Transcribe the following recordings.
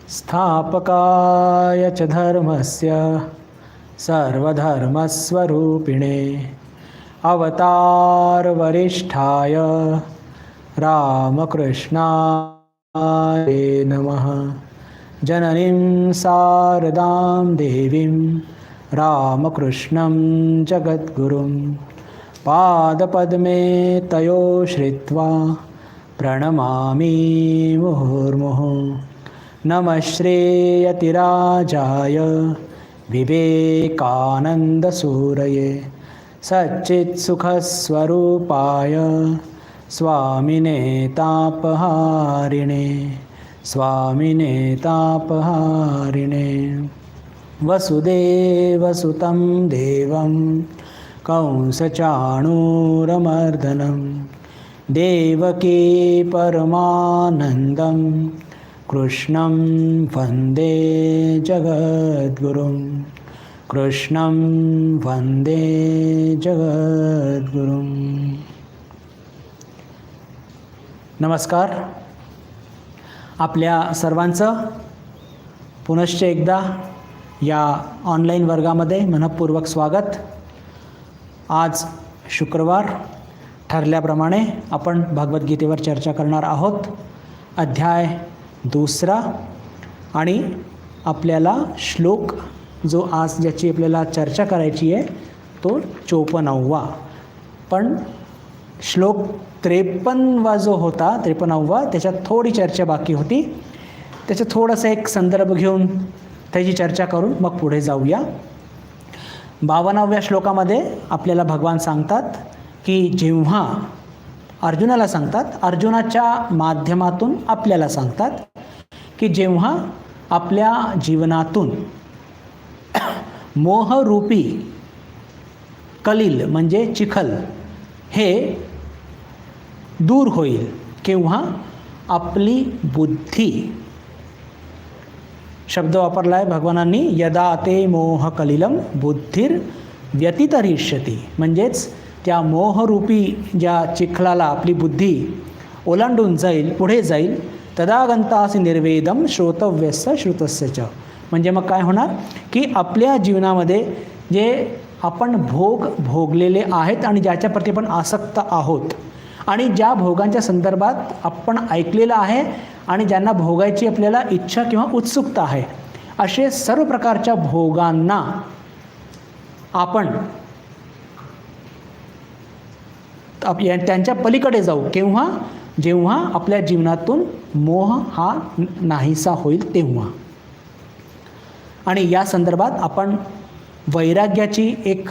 स्थापकाय च धर्मस्य सर्वधर्मस्वरूपिणे अवतारवरिष्ठाय रामकृष्णाय नमः। जननीं शारदां देवीं रामकृष्णं जगद्गुरुं पादपद्मे तयो श्रित्वा प्रणमामि मुहुर्मुहुः। नमः श्रेयतिराजाय विवेकानन्दसूरये सच्चित्सुखस्वरूपाय स्वामिने तापहारिणे स्वामिने तापहारिणे। वसुदेवसुतं देवं कंसचाणूरमर्दनं देवकी परमानन्दं कृष्णं वन्दे जगद्गुरुं कृष्णं वन्दे जगद्गुरुं। नमस्कार, आपल्या सर्वांचं पुनश्च एकदा या ऑनलाईन वर्गामध्ये मनःपूर्वक स्वागत। आज शुक्रवार ठरल्याप्रमाणे आपण भगवद्गीतेवर चर्चा करणार आहोत। अध्याय 2 आणि आपल्याला श्लोक जो आज ज्याची आपल्याला चर्चा करायची आहे तो 54वा, पण श्लोक 53वा जो होता 53वा त्याच्यात थोडी चर्चा बाकी होती। त्याच्यात थोडंसं एक संदर्भ घेऊन त्याची चर्चा करून मग पुढे जाऊया। 52व्या श्लोकामध्ये आपल्याला भगवान सांगतात की जेव्हा अर्जुनाला सांगतात, अर्जुनाच्या माध्यमातून आपल्याला सांगतात की जेव्हा आपल्या जीवनातून मोहरूपी कलिल म्हणजे चिखल हे दूर होईल, केव्हा आपली बुद्धी, शब्द वापरला आहे भगवानांनी, यदा ते मोह कलिलम बुद्धिर व्यतितरिष्यति, म्हणजेच त्या मोहरूपी ज्या चिखलाला आपली बुद्धी ओलांडून जाईल, पुढे जाईल, तदा गंतासि निर्वेदम श्रोतव्यस्य श्रुतस्य च, म्हणजे मग काय होणार की आपल्या जीवनामध्ये जे आपण भोगलेले आहेत आणि ज्याच्या प्रती आपण आसक्त आहोत आणि ज्या भोगांच्या संदर्भात आपण ऐकलेलं आहे आणि ज्यांना भोगायची आपल्याला इच्छा किंवा उत्सुकता आहे, असे सर्व प्रकारच्या भोगांना आपण त्यांच्या पलीकडे जाऊ, केव्हा जेव्हा आपल्या जीवनातून मोह हा नाहीसा होईल तेव्हा। आणि या संदर्भात आपण वैराग्याची एक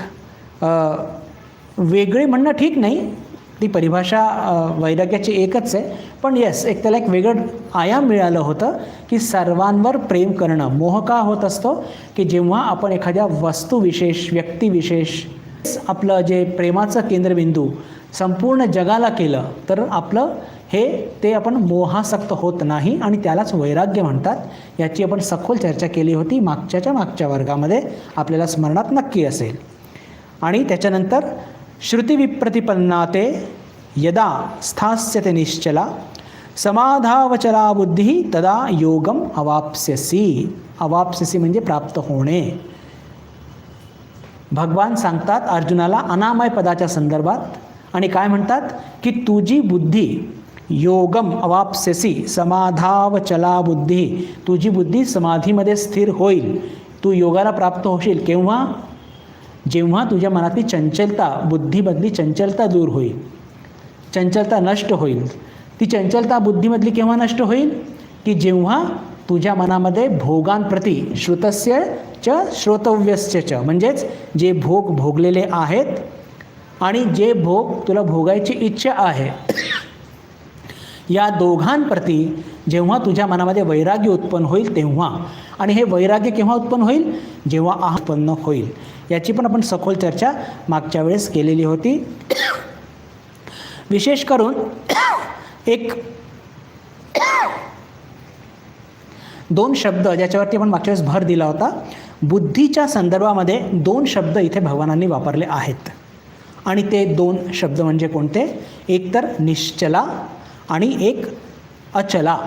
वेगळी म्हणणं ठीक नाही, ती परिभाषा वैराग्याची एकच आहे, पण एक त्याला एक वेगळं आयाम मिळालं होतं की सर्वांवर प्रेम करणं। मोह का होत असतो की जेव्हा आपण एखाद्या वस्तूविशेष, व्यक्तिविशेष आपलं जे प्रेमाचं केंद्रबिंदू संपूर्ण जगाला केलं तर आपलं ते आपण मोहासक्त होत नाही आणि त्यालाच वैराग्य म्हणतात। याची आपण सखोल चर्चा केली होती मागच्या वर्गामध्ये, आपल्याला स्मरणात नक्की असेल। आणि त्याच्यानंतर श्रुतिविप्रतिपन्नाते यदा स्थास्यते निश्चला समाधावचला बुद्धी तदा योगम अवाप्स्यसि। अवाप्स्यसि म्हणजे प्राप्त होणे। भगवान सांगतात अर्जुनाला अनामय पदाच्या संदर्भात आणि काय म्हणतात की तुझी बुद्धी योगम अवाप्स्यसि, समाधावचला बुद्धी, तुझी बुद्धी समाधीमध्ये स्थिर होईल, तू योगाला प्राप्त होशील केव्हा, जेव्हा तुझ्या मनातली चंचलता, बुद्धीमधली चंचलता दूर होईल, चंचलता नष्ट होईल। ती चंचलता बुद्धीमधली केव्हा नष्ट होईल की जेव्हा तुझ्या मनामध्ये भोगांप्रती श्रुतस्य च श्रोतव्यस्य च, म्हणजेच जे भोग भोगलेले आहेत आणि जे भोग तुला भोगायची इच्छा आहे, या दोघांप्रती जेव्हा तुझ्या मनामध्ये वैराग्य उत्पन्न होईल तेव्हा। आणि हे वैराग्य केव्हा उत्पन्न होईल, जेव्हा उत्पन्न होईल। याची पण आपण सखोल चर्चा मागच्या वेळेस केलेली होती। विशेष करून एक 2 शब्द ज्याच्यावरती आपण मागच्या वेळेस भर दिला होता, बुद्धीच्या संदर्भामध्ये 2 शब्द इथे भगवानांनी वापरले आहेत आणि ते 2 शब्द म्हणजे कोणते, एक तर निश्चला आणि एक अचला।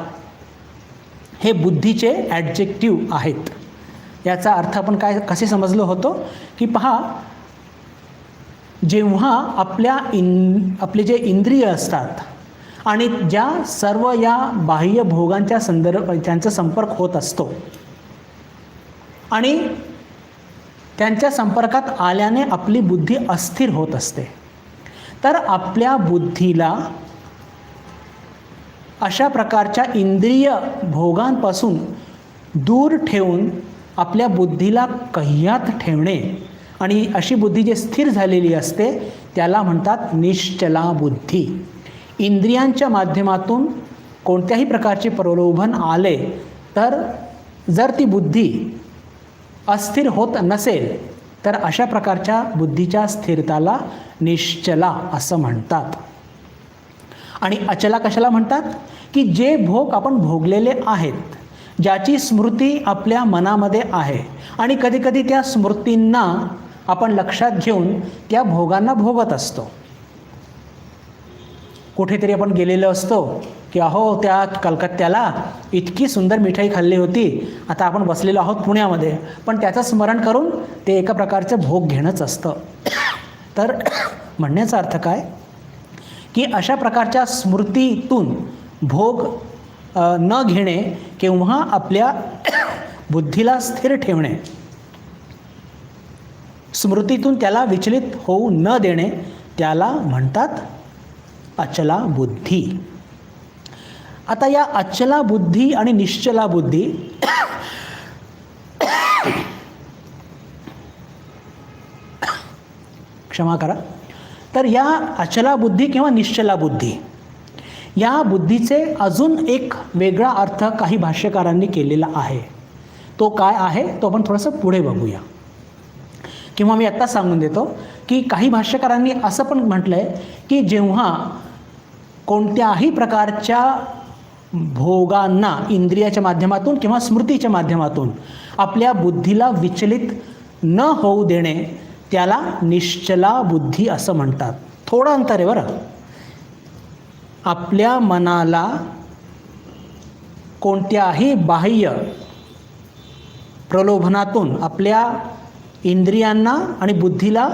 हे बुद्धीचे ॲडजेक्टिव्ह आहेत. याचा अर्थ आपण कसे समजलो होतो की पहा, जेव्हा आपले जे इंद्रिय असतात आणि ज्या सर्व या बाह्य भोगांच्या त्यांचा संपर्क होत असतो आणि त्यांच्या संपर्कात आल्याने आपली बुद्धी अस्थिर होत असते, तर आपल्या बुद्धीला अशा प्रकारच्या इंद्रिय भोगांपासून दूर ठेवून आपल्या बुद्धीला कह्यात ठेवणे आणि अशी बुद्धी जी स्थिर झालेली असते त्याला म्हणतात निश्चला बुद्धी. इंद्रियांच्या माध्यमातून कोणत्याही प्रकारचे प्रलोभन आले तर जर ती बुद्धी अस्थिर होत नसेल तर अशा प्रकारच्या बुद्धीच्या स्थिरताला निश्चला असं म्हणतात. आणि अचला कशाला म्हणतात की जे भोग आपण भोगलेले आहेत, ज्याची स्मृती आपल्या मनामध्ये आहे आणि कधीकधी त्या स्मृतींना आपण लक्षात घेऊन त्या भोगांना भोगत असतो. कुठेतरी आपण गेलेलो असतो की अहो त्या कलकत्त्याला इतकी सुंदर मिठाई खाल्ली होती, आता आपण बसलेलो आहोत पुण्यामध्ये, पण त्याचं स्मरण करून ते एका प्रकारचं भोग घेणंच असतं. तर म्हणण्याचा अर्थ काय की अशा प्रकारच्या स्मृतीतून भोग न घेणे किंवा आपल्या बुद्धीला स्थिर ठेवणे, स्मृतीतून त्याला विचलित होऊ न देणे, त्याला म्हणतात अचला बुद्धी. आता या अचला बुद्धी आणि निश्चला बुद्धी क्षमा करा, तर या अचला बुद्धी किंवा निश्चला बुद्धी या बुद्धीचे अजून एक वेगळा अर्थ काही भाष्यकारांनी केलेला आहे. तो काय आहे तो आपण थोडंसं पुढे बघूया. किंवा मी आत्ता सांगून देतो की काही भाष्यकारांनी असं पण म्हटलं आहे की जेव्हा कोणत्याही प्रकारच्या भोगांना इंद्रियाच्या माध्यमातून किंवा स्मृतीच्या माध्यमातून आपल्या बुद्धीला विचलित न होऊ देणे त्याला निश्चला बुद्धी असं म्हणतात. थोडं अंतर आहे बरं. आपल्या मनाला कोणत्याही बाह्य प्रलोभनातून आपल्या इंद्रियांना आणि बुद्धीला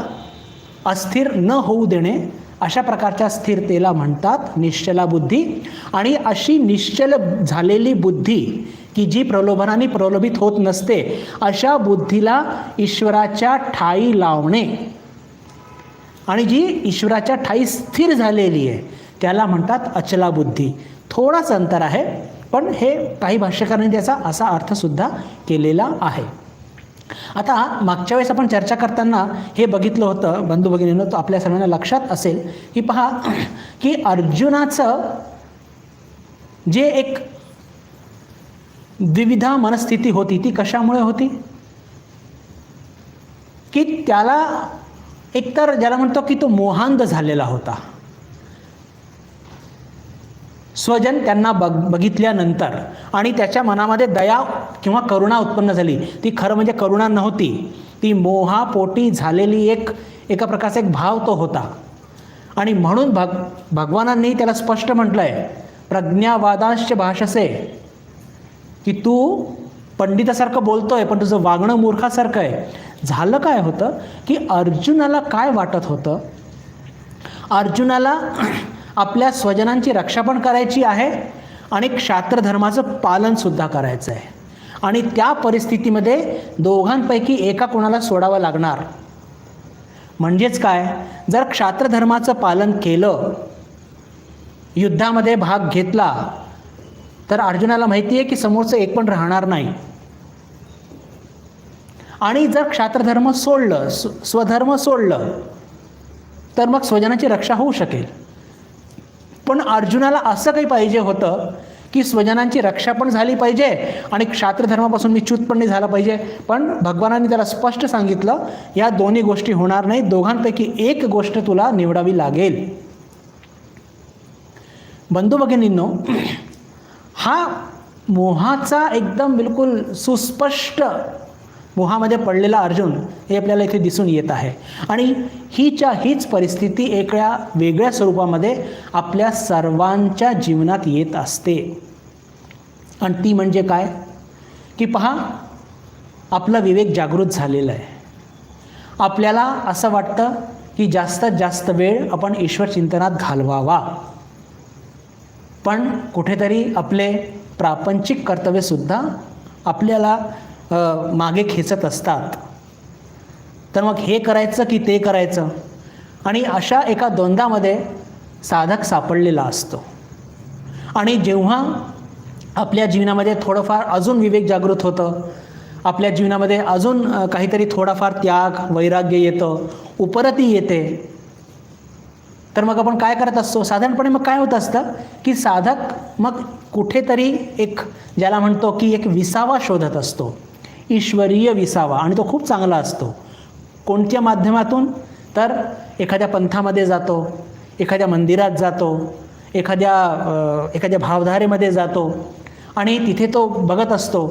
अस्थिर न होऊ देणे, अशा प्रकारच्या स्थिरतेला म्हणतात निश्चला बुद्धी. आणि अशी निश्चल झालेली बुद्धी की जी प्रलोभनाने प्रलोभित होत नसते, अशा बुद्धीला ईश्वराच्या ठायी लावणे आणि जी ईश्वराच्या ठायी स्थिर झालेली आहे त्याला म्हणतात अचला बुद्धी. थोडाच अंतर आहे, पण हे काही भाष्यकारांनी त्याचा असा अर्थसुद्धा केलेला आहे. आता मागच्या वेळेस आपण चर्चा करताना हे बघितलं होतं बंधू भगिनींनो, तो आपल्या सर्वांना लक्षात असेल की पहा की अर्जुनाचं जे एक द्विविधा मनस्थिती होती ती कशामुळे होती की त्याला एकतर ज्याला म्हणतो की तो मोहांध झालेला होता. स्वजन त्यांना बघितल्यानंतर आणि त्याच्या मनामध्ये दया किंवा करुणा उत्पन्न झाली. ती खरं म्हणजे करुणा नव्हती, ती मोहापोटी झालेली एका प्रकारचा एक भाव तो होता. आणि म्हणून भगवानांनी त्याला स्पष्ट म्हटलं आहे प्रज्ञावादांश्च भाषसे, की तू पंडितासारखं बोलतोय पण तुझं वागणं मूर्खासारखं आहे. झालं काय होतं की अर्जुनाला काय वाटत होतं, अर्जुनाला आपल्या स्वजनांची रक्षा पण करायची आहे आणि क्षात्रधर्माचं पालनसुद्धा करायचं आहे. आणि त्या परिस्थितीमध्ये दोघांपैकी एका कोणाला सोडावं लागणार. म्हणजेच काय, जर क्षात्रधर्माचं पालन केलं, युद्धामध्ये भाग घेतला, तर अर्जुनाला माहिती आहे की समोरचं एक पण राहणार नाही. आणि जर क्षात्रधर्म सोडलं, स्वधर्म सोडलं, तर मग स्वजनाची रक्षा होऊ शकेल. पण अर्जुनाला असं काही पाहिजे होतं की स्वजनांची रक्षा पण झाली पाहिजे आणि क्षात्रधर्मापासून मी च्युत पण नाही झाला पाहिजे. पण भगवानांनी त्याला स्पष्ट सांगितलं या दोन्ही गोष्टी होणार नाही, दोघांपैकी एक गोष्ट तुला निवडावी लागेल. बंधू भगिनींनो, हा मोहाचा एकदम बिलकुल सुस्पष्ट मोहामध्ये पडलेला अर्जुन हे आपल्याला इथे दिसून येत आहे. आणि हीच परिस्थिती एका वेगळ्या स्वरूपामध्ये आपल्या सर्वांच्या जीवनात येत असते. आणि ती म्हणजे काय की पहा, आपला विवेक जागृत झालेला आहे. आपल्याला असं वाटतं की जास्तीत जास्त वेळ आपण ईश्वर चिंतनात घालवावा, पण कुठेतरी आपले प्रापंचिक कर्तव्यसुद्धा आपल्याला मागे खेचत असतात. तर मग हे करायचं की ते करायचं, आणि अशा एका द्वंद्वामध्ये साधक सापडलेला असतो. आणि जेव्हा आपल्या जीवनामध्ये थोडंफार अजून विवेक जागृत होतं, आपल्या जीवनामध्ये अजून काहीतरी थोडाफार त्याग वैराग्य येतं, उपरती येते, तर मग आपण काय करत असतो साधारणपणे. मग काय होत असतं की साधक मग कुठेतरी एक ज्याला म्हणतो की एक विसावा शोधत असतो, ईश्वरीय विसावा, आणि तो खूप चांगला असतो. कोणत्या माध्यमातून? तर एखाद्या पंथामध्ये जातो, एखाद्या मंदिरात जातो, एखाद्या भावधारेमध्ये जातो, आणि तिथे तो बघत असतो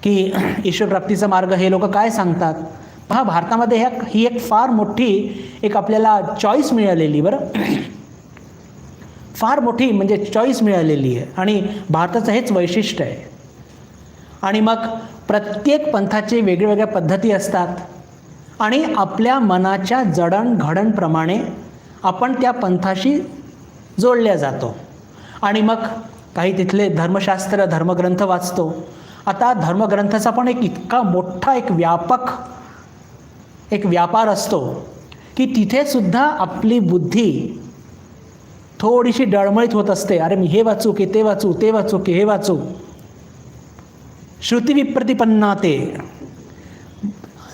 की ईश्वरप्राप्तीचा मार्ग हे लोक काय सांगतात. पहा, भारतामध्ये ही एक फार मोठी एक आपल्याला चॉईस मिळालेली, बरं, फार मोठी म्हणजे चॉईस मिळालेली आहे, आणि भारताचं हेच वैशिष्ट्य आहे. आणि मग प्रत्येक पंथाचे वेगवेगळ्या पद्धती असतात, आणि आपल्या मनाच्या जडणघडणप्रमाणे आपण त्या पंथाशी जोडल्या जातो. आणि मग काही तिथले धर्मशास्त्र धर्मग्रंथ वाचतो. आता धर्मग्रंथाचा पण एक इतका मोठा एक व्यापार असतो की तिथेसुद्धा आपली बुद्धी थोडीशी डळमळीत होत असते. अरे मी हे वाचू की ते वाचू, ते वाचू की हे वाचू. श्रुतिविप्रतिपन्ना, ते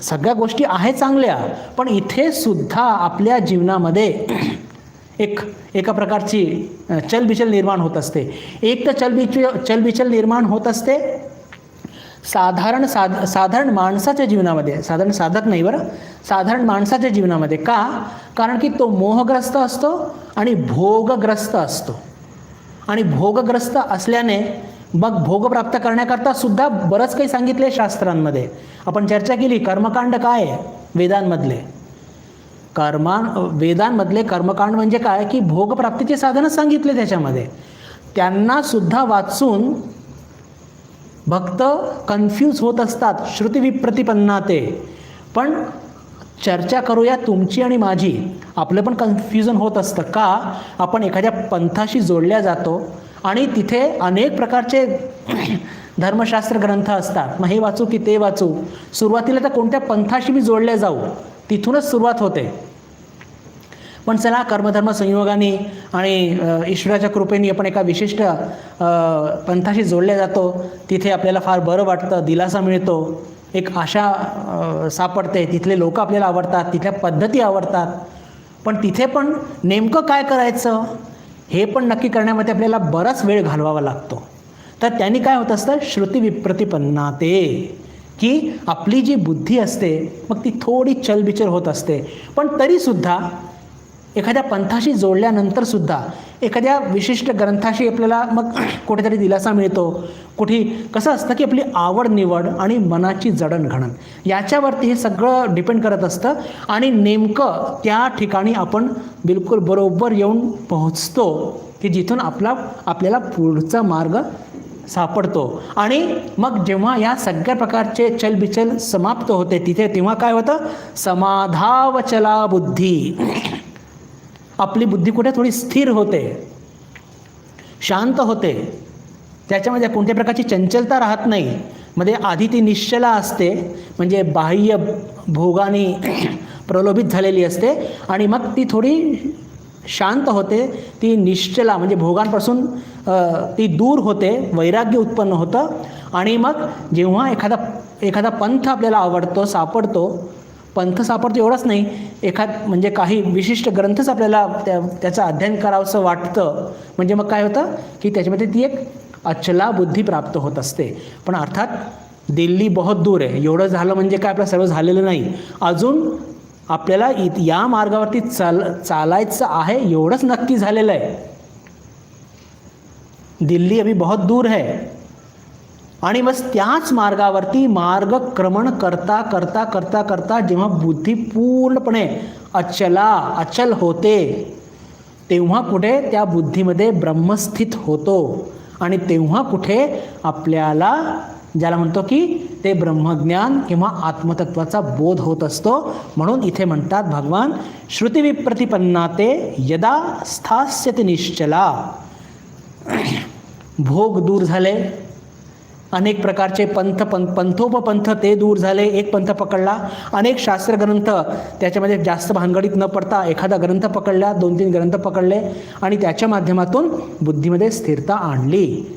सगळ्या गोष्टी आहेत चांगल्या, पण इथे सुद्धा आपल्या जीवनामध्ये एका प्रकारची चलबिचल निर्माण होत असते. एक तर चलबिचल निर्माण होत असते साधारण माणसाच्या जीवनामध्ये, साधारण साधक नाही बरं, साधारण माणसाच्या जीवनामध्ये. का? कारण की तो मोहग्रस्त असतो आणि भोगग्रस्त असतो. आणि भोगग्रस्त असल्याने मग भोग प्राप्त करण्याकरता सुद्धा बरंच काही सांगितले शास्त्रांमध्ये. आपण चर्चा केली कर्मकांड काय आहे वेदांमधले. वेदांमधले कर्मकांड म्हणजे काय की भोगप्राप्तीचे साधनच सांगितले त्याच्यामध्ये. त्यांना सुद्धा वाचून भक्त कन्फ्यूज होत असतात. श्रुतिविप्रतिपन्ना ते. पण चर्चा करूया तुमची आणि माझी. आपलं पण कन्फ्युजन होत असतं. का? आपण एखाद्या पंथाशी जोडल्या जातो आणि तिथे अनेक प्रकारचे धर्मशास्त्र ग्रंथ असतात. मग हे वाचू की ते वाचू. सुरुवातीला तर कोणत्या पंथाशी मी जोडल्या जाऊ, तिथूनच सुरुवात होते. पण चला, कर्मधर्म संयोगाने आणि ईश्वराच्या कृपेने आपण एका विशिष्ट पंथाशी जोडल्या जातो. तिथे आपल्याला फार बरं वाटतं, दिलासा मिळतो, एक आशा सापडते. तिथले लोक आपल्याला आवडतात, तिथल्या पद्धती आवडतात. पण तिथे पण नेमकं काय करायचं हे पण नक्की करण्यामध्ये आपल्याला बराच वेळ घालवावा लागतो. तर त्यांनी काय होत असतं, श्रुतिविप्रतिपन्ना ते, की आपली जी बुद्धी असते मग ती थोडी चलबिचल होत असते. पण तरीसुद्धा एखाद्या पंथाशी जोडल्यानंतर सुद्धा एखाद्या विशिष्ट ग्रंथाशी आपल्याला मग कुठेतरी दिलासा मिळतो. कुठे कसं असतं की आपली आवड निवड आणि मनाची जडणघडण याच्यावरती हे सगळं डिपेंड करत असतं. आणि नेमकं त्या ठिकाणी आपण बिलकुल बरोबर येऊन पोहोचतो की जिथून आपल्याला पुढचा मार्ग सापडतो. आणि मग जेव्हा या सगळ्या प्रकारचे चलबिचल समाप्त होते तेव्हा काय होतं, समाधावचला बुद्धी. आपली बुद्धी कुठे थोडी स्थिर होते, शांत होते. त्याच्यामध्ये कोणत्या प्रकारची चंचलता राहत नाही. मध्ये आधी ती निश्चला असते, म्हणजे बाह्य भोगाने प्रलोभित झालेली असते, आणि मग ती थोडी शांत होते. ती निश्चला म्हणजे भोगांपासून ती दूर होते, वैराग्य उत्पन्न होतं. आणि मग जेव्हा एखादा पंथ आपल्याला आवडतो, पंथ सापडतो एवढंच नाही, म्हणजे काही विशिष्ट ग्रंथच आपल्याला त्याचं अध्ययन करावंसं वाटतं. म्हणजे मग काय होतं की त्याच्यामध्ये ती एक अचला बुद्धी प्राप्त होत असते. पण अर्थात दिल्ली बहुत दूर आहे. एवढं झालं म्हणजे काय आपलं सर्व झालेलं नाही. अजून आपल्याला या मार्गावरती चालायचं आहे एवढंच नक्की झालेलं आहे. दिल्ली अभी बहुत दूर है. आणि बस त्याच मार्गावरती मार्गक्रमण करता करता करता करता जेव्हा बुद्धी पूर्णपणे अचल होते तेव्हा कुठे त्या बुद्धीमध्ये ब्रह्मस्थित होतो. आणि तेव्हा कुठे आपल्याला ज्याला म्हणतो की ते ब्रह्मज्ञान किंवा आत्मतत्वाचा बोध होत असतो. म्हणून इथे म्हणतात भगवान, श्रुतिविप्रतिपन्ना ते यदा स्थास्यते निश्चला. भोग दूर झाले, अनेक प्रकारचे पंथोपपंथ ते दूर झाले, एक पंथ पकडला, अनेक शास्त्रग्रंथ त्याच्यामध्ये जास्त भानगडीत न पडता एखादा ग्रंथ पकडला, 2-3 ग्रंथ पकडले आणि त्याच्या माध्यमातून बुद्धीमध्ये स्थिरता आणली.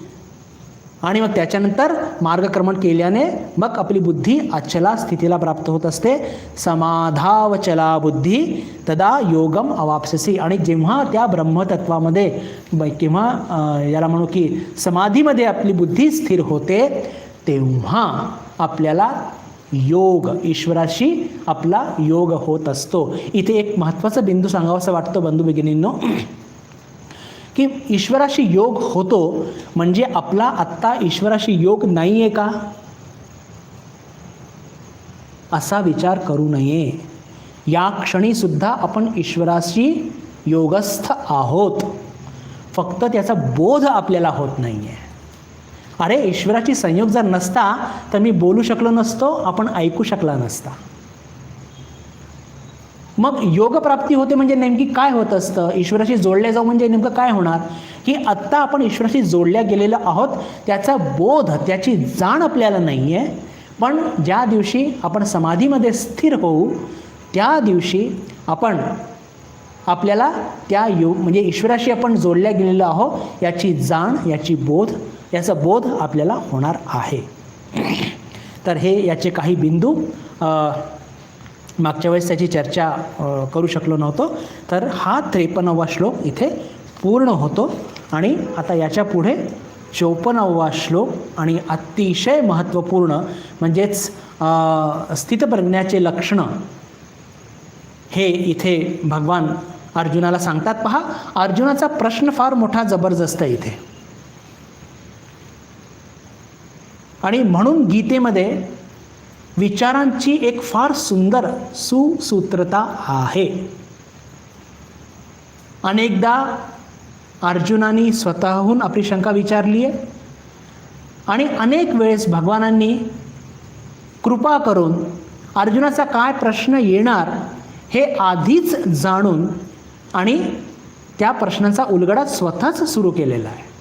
आणि मग त्याच्यानंतर मार्गक्रमण केल्याने मग आपली बुद्धी अचला स्थितीला प्राप्त होत असते. समाधावचला बुद्धी तदा योगम अवाप्स्यसि. आणि जेव्हा त्या ब्रह्मतत्वामध्ये किंवा याला म्हणू की समाधीमध्ये आपली बुद्धी स्थिर होते, तेव्हा आपल्याला योग, ईश्वराशी आपला योग होत असतो. इथे एक महत्त्वाचा बिंदू सांगावासा वाटतो बंधू भगिनींनो, की ईश्वराशी योग होतो म्हणजे आपला आत्ता ईश्वराशी योग नाही आहे का, असा विचार करू नये. या क्षणीसुद्धा आपण ईश्वराशी योगस्थ आहोत, फक्त त्याचा बोध आपल्याला होत नाही आहे. अरे ईश्वराची संयोग जर नसता तर मी बोलू शकलो नसतो, आपण ऐकू शकला नसता. मग योगप्राप्ती होते म्हणजे नेमकी काय होत असतं, ईश्वराशी जोडले जाऊ म्हणजे नेमकं काय होणार, की आत्ता आपण ईश्वराशी जोडल्या गेलेलो आहोत, त्याचा बोध, त्याची जाण आपल्याला नाही आहे. पण ज्या दिवशी आपण समाधीमध्ये स्थिर होऊ त्या दिवशी आपल्याला त्या म्हणजे ईश्वराशी आपण जोडल्या गेलेलो आहोत याची जाण, याचा बोध आपल्याला होणार आहे. तर हे याचे काही बिंदू मागच्या वेळेस त्याची चर्चा करू शकलो नव्हतो. तर हा 53वा श्लोक इथे पूर्ण होतो. आणि आता याच्या पुढे 54वा श्लोक आणि अतिशय महत्त्वपूर्ण म्हणजेच स्थितप्रज्ञाचे लक्षणं हे इथे भगवान अर्जुनाला सांगतात. पहा, अर्जुनाचा प्रश्न फार मोठा जबरदस्त आहे इथे. आणि म्हणून गीतेमध्ये विचारांची एक फार सुंदर सुसूत्रता आहे. अनेकदा अर्जुनाने स्वतःहून आपली शंका विचारली आहे आणि अनेक वेळेस भगवानांनी कृपा करून अर्जुनाचा काय प्रश्न येणार हे आधीच जाणून आणि त्या प्रश्नाचा उलगडा स्वतःच सुरू केलेला आहे.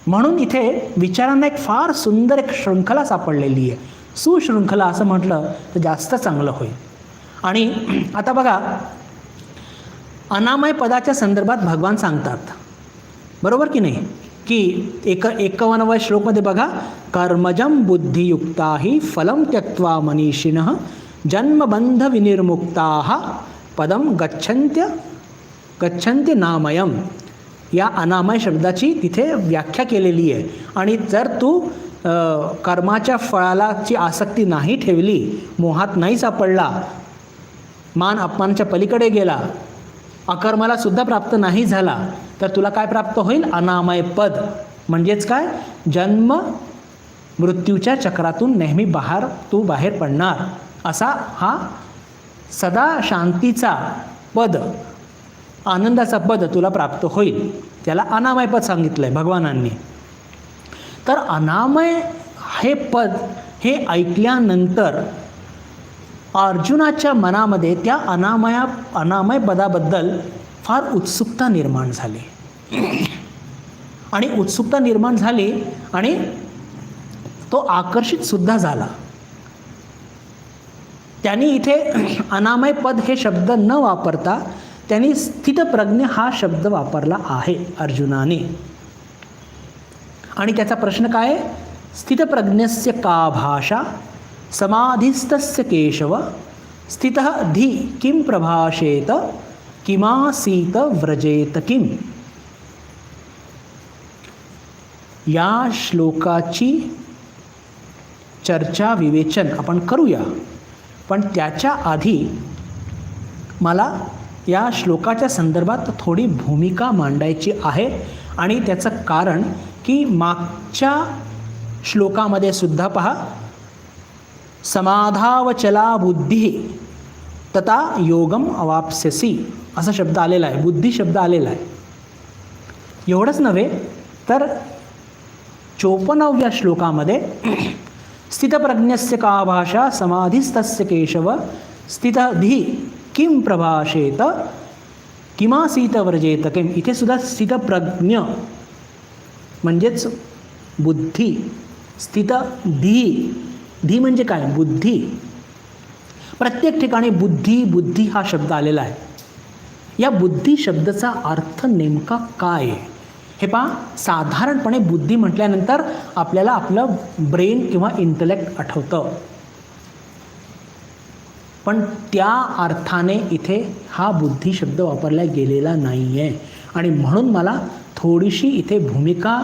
म्हणून इथे विचारांना एक फार सुंदर एक शृंखला सापडलेली आहे. सुशृंखला असं म्हटलं तर जास्त चांगलं होईल. आणि आता बघा, अनामय पदाच्या संदर्भात भगवान सांगतात, बरोबर की नाही, की 51व्या श्लोकमध्ये बघा, कर्मजं बुद्धियुक्ताहि फलं त्यक्त्वा मनीषिणः जन्मबंध विनिर्मुक्ताः पदम गच्छन्त्य नामयम. या अनामय शब्दाची तिथे व्याख्या केलेली आहे. आणि जर तू कर्माच्या फळालाची आसक्ती नाही ठेवली, मोहात नाही सापडला, मान अपमानाच्या पलीकडे गेला, अकर्माला सुद्धा प्राप्त नाही झाला, तर तुला काय प्राप्त होईल, अनामय पद. म्हणजेच काय, जन्म मृत्यूच्या चक्रातून नेहमी तू बाहेर पडणार, असा हा सदा शांतीचा पद, आनंदाचा पद तुला प्राप्त होईल. त्याला अनामय पद सांगितलं आहे भगवानांनी. तर अनामय हे पद हे ऐकल्यानंतर अर्जुनाच्या मनामध्ये त्या अनामय पदाबद्दल फार उत्सुकता निर्माण झाली. आणि उत्सुकता निर्माण झाली आणि तो आकर्षित सुद्धा झाला. त्यांनी इथे अनामय पद हे शब्द न वापरता त्यांनी स्थितप्रज्ञ हा शब्द वापरला आहे अर्जुनाने. आणि त्याचा प्रश्न काय आहे, स्थितप्रज्ञस्य का भाषा समाधिस्तस्य केशव स्थितः धी किं प्रभाषेत किमासीत व्रजेत किम. या श्लोकाची चर्चा विवेचन आपण करूया, पण त्याच्या आधी मला या श्लोकाच्या संदर्भात थोडी भूमिका मांडायची आहे. आणि त्याचं कारण की मागच्या श्लोकामध्ये सुद्धा पहा, समाधावचला बुद्धी तथा योगम अवाप्स्यसि असा शब्द आलेला आहे, बुद्धी शब्द आलेला आहे. एवढंच नव्हे तर 54व्या श्लोकामध्ये स्थितप्रज्ञस्य का भाषा समाधिस्तस्य केशव स्थितधी किं प्रभाषेत किमासीत व्रजेत किम, इथे सुद्धा स्थितप्रज्ञ म्हणजेच बुद्धी, स्थितधी, धी म्हणजे काय, बुद्धी. प्रत्येक ठिकाणी बुद्धी बुद्धी हा शब्द आलेला आहे. या बुद्धी शब्दाचा अर्थ नेमका काय आहे हे पहा. साधारणपणे बुद्धी म्हटल्यानंतर आपल्याला आपलं ब्रेन किंवा इंटलेक्ट आठवतं, पण त्या अर्थाने इथे हा बुद्धी शब्द वापरला गेलेला नाही आहे. आणि म्हणून मला थोडीशी इथे भूमिका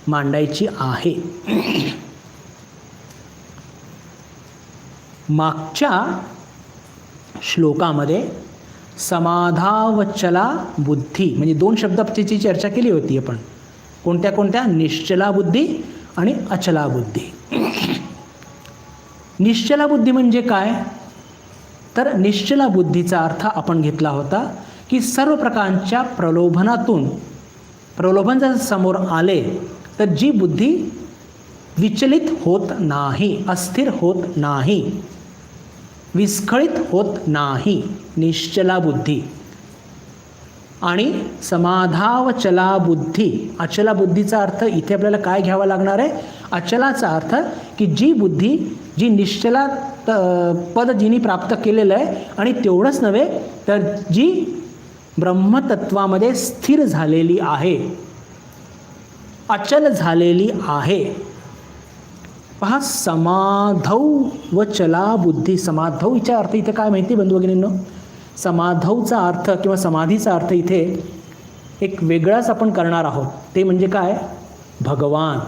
मांडायची आहे. मागच्या श्लोकामध्ये समाधावचला बुद्धी म्हणजे 2 शब्दाची चर्चा केली होती आपण. कोणत्या कोणत्या? निश्चला बुद्धी आणि अचला बुद्धी. निश्चला बुद्धी म्हणजे काय? तर निश्चला बुद्धीचा अर्थ आपण घेतला होता की सर्व प्रकारच्या प्रलोभनातून, प्रलोभन जर समोर आले तर जी बुद्धी विचलित होत नाही, अस्थिर होत नाही, विस्खळित होत नाही, निश्चला बुद्धी. आणि समाधावचला बुद्धी, अचला बुद्धीचा अर्थ इथे आपल्याला काय घ्यावा लागणार आहे? अचलाचा अर्थ की जी बुद्धी, जी निश्चला पद जिनी प्राप्त केलेलं आहे आणि तेवढंच नव्हे तर जी ब्रह्मतत्वामध्ये स्थिर झालेली आहे, अचल झालेली आहे. पहा, समाधौ व चला बुद्धी. समाधौचा अर्थ इथे काय माहिती बंधू भगिनींनो? समाधौचा अर्थ किंवा समाधीचा अर्थ इथे एक वेगळाच आपण करणार आहोत. ते म्हणजे काय? भगवान.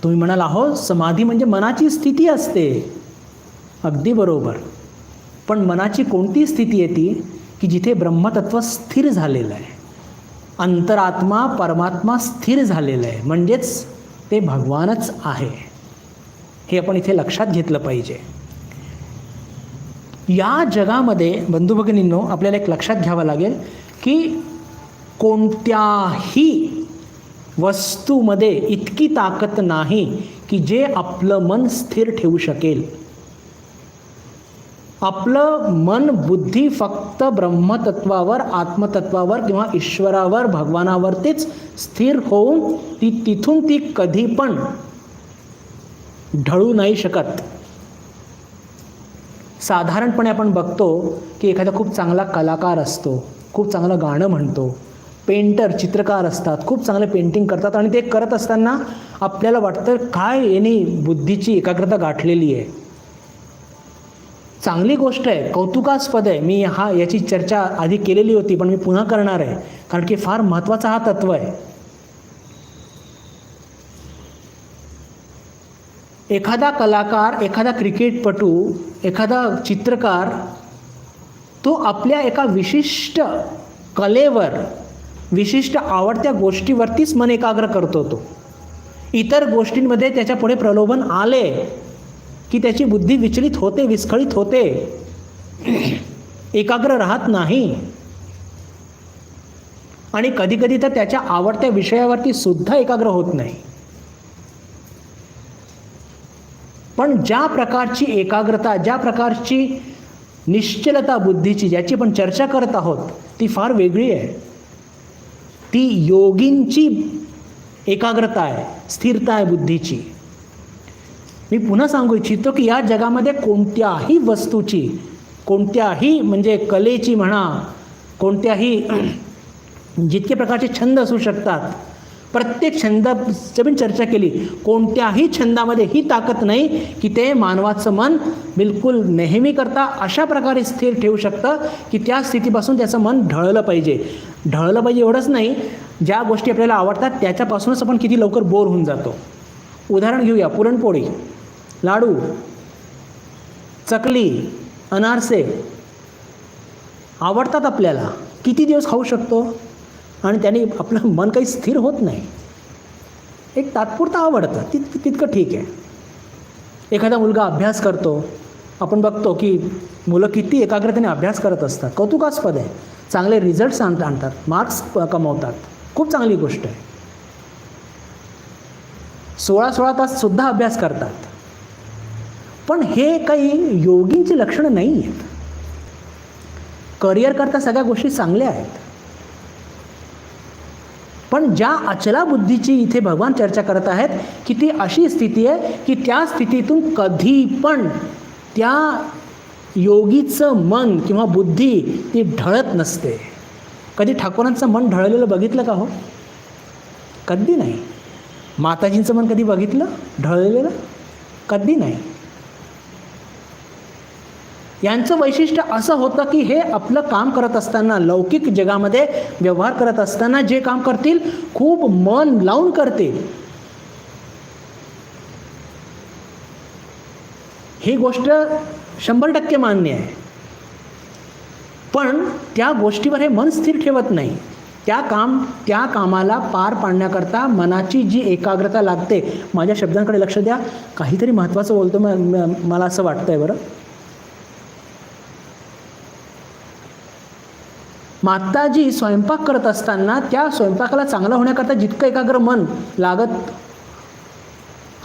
तुम्ही म्हणाल आहो समाधी म्हणजे मनाची स्थिती असते. अगदी बरोबर. पण मनाची कोणती स्थिती आहे ती? की जिथे ब्रह्मतत्व स्थिर झालेलं आहे, अंतरात्मा परमात्मा स्थिर झालेलं आहे, म्हणजेच ते भगवानच आहे. हे आपण इथे लक्षात घेतलं पाहिजे. या जगामध्ये बंधू भगिनींनो आपल्याला एक लक्षात घ्यावं लागेल की कोणत्याही वस्तूमध्ये इतकी ताकद नाही की जे आपलं मन स्थिर ठेवू शकेल. आपलं मन बुद्धी फक्त ब्रह्मतत्वावर, आत्मतत्वावर किंवा ईश्वरावर, भगवानावरतीच स्थिर होऊन तिथून ती कधी पण ढळू नाही शकत. साधारणपणे आपण बघतो की एखादा खूप चांगला कलाकार असतो, खूप चांगलं गाणं म्हणतो, पेंटर चित्रकार असतात, खूप चांगले पेंटिंग करतात आणि ते करत असताना आपल्याला वाटतं काय याने बुद्धीची एकाग्रता गाठलेली आहे. चांगली गोष्ट आहे, कौतुकास्पद आहे. मी याची चर्चा आधी केलेली होती पण मी पुन्हा करणार आहे कारण की फार महत्त्वाचा हा तत्व आहे. एखादा कलाकार, एखादा क्रिकेटपटू, एखादा चित्रकार तो आपल्या एका विशिष्ट कलेवर, विशिष्ट आवडत्या गोष्टीवरतीच मन एकाग्र करतो. तो इतर गोष्टींमध्ये त्याच्या पुढे प्रलोभन आले की त्याची बुद्धी विचलित होते, विस्खळित होते, एकाग्र राहत नाही. आणि कधीकधी तर त्याच्या आवडत्या विषयावरती सुद्धा एकाग्र होत नाही. पण ज्या प्रकारची एकाग्रता, ज्या प्रकारची निश्चलता बुद्धीची ज्याची आपण चर्चा करत आहोत ती फार वेगळी आहे. ती योगींची एकाग्रता आहे, स्थिरता आहे बुद्धीची. मी पुन्हा सांगू इच्छितो की या जगामध्ये कोणत्याही वस्तूची, कोणत्याही म्हणजे कलेची म्हणा, कोणत्याही जितके प्रकारचे छंद असू शकतात, प्रत्येक छंदाची पण चर्चा केली, कोणत्याही छंदामध्ये ही ताकद नाही की ते मानवाचं मन बिलकुल नेहमी करता अशा प्रकारे स्थिर ठेवू शकतं की त्या स्थितीपासून त्याचं मन ढळलं पाहिजे. ढळलं पाहिजे एवढंच नाही, ज्या गोष्टी आपल्याला आवडतात त्याच्यापासूनच आपण किती लवकर बोर होऊन जातो. उदाहरण घेऊया, पुरणपोळी, लाडू, चकली, अनारसे आवडतात आपल्याला, किती दिवस खाऊ शकतो आणि त्याने आपलं मन काही स्थिर होत नाही. एक तात्पुरतं आवडतं तितकं ठीक आहे. एखादा मुलगा अभ्यास करतो, आपण बघतो की मुलं किती एकाग्रतेने अभ्यास करत असतात, कौतुकास्पद आहे. चांगले रिझल्ट्स आणतात, मार्क्स कमवतात, खूप चांगली गोष्ट आहे. 16 तास सुद्धा अभ्यास करतात. पण हे काही योगींची लक्षणं नाही आहेत. करिअर करता सगळ्या गोष्टी चांगल्या आहेत, पण ज्या अचला बुद्धीची इथे भगवान चर्चा करत आहेत की ती अशी स्थिती आहे की त्या स्थितीतून कधी पण त्या योगीचं मन किंवा बुद्धी ती ढळत नसते. कधी ठाकूरांचं मन ढळलेलं बघितलं का हो? कधी नाही. माताजींचं मन कधी बघितलं ढळलेलं? कधी नाही. यांचं वैशिष्ट्य असं होतं की हे आपलं काम करत असताना, लौकिक जगामध्ये व्यवहार करत असताना जे काम करतील खूप मन लावून करतील. ही गोष्ट 100% मान्य आहे. पण त्या गोष्टीवर हे मन स्थिर ठेवत नाही. त्या कामाला पार पाडण्याकरता मनाची जी एकाग्रता लागते. माझ्या शब्दांकडे लक्ष द्या, काहीतरी महत्त्वाचं बोलतो मला असं वाटतंय बरं. माताजी स्वयंपाक करत असताना त्या स्वयंपाकाला चांगला होण्याकरता जितकं एकाग्र मन लागत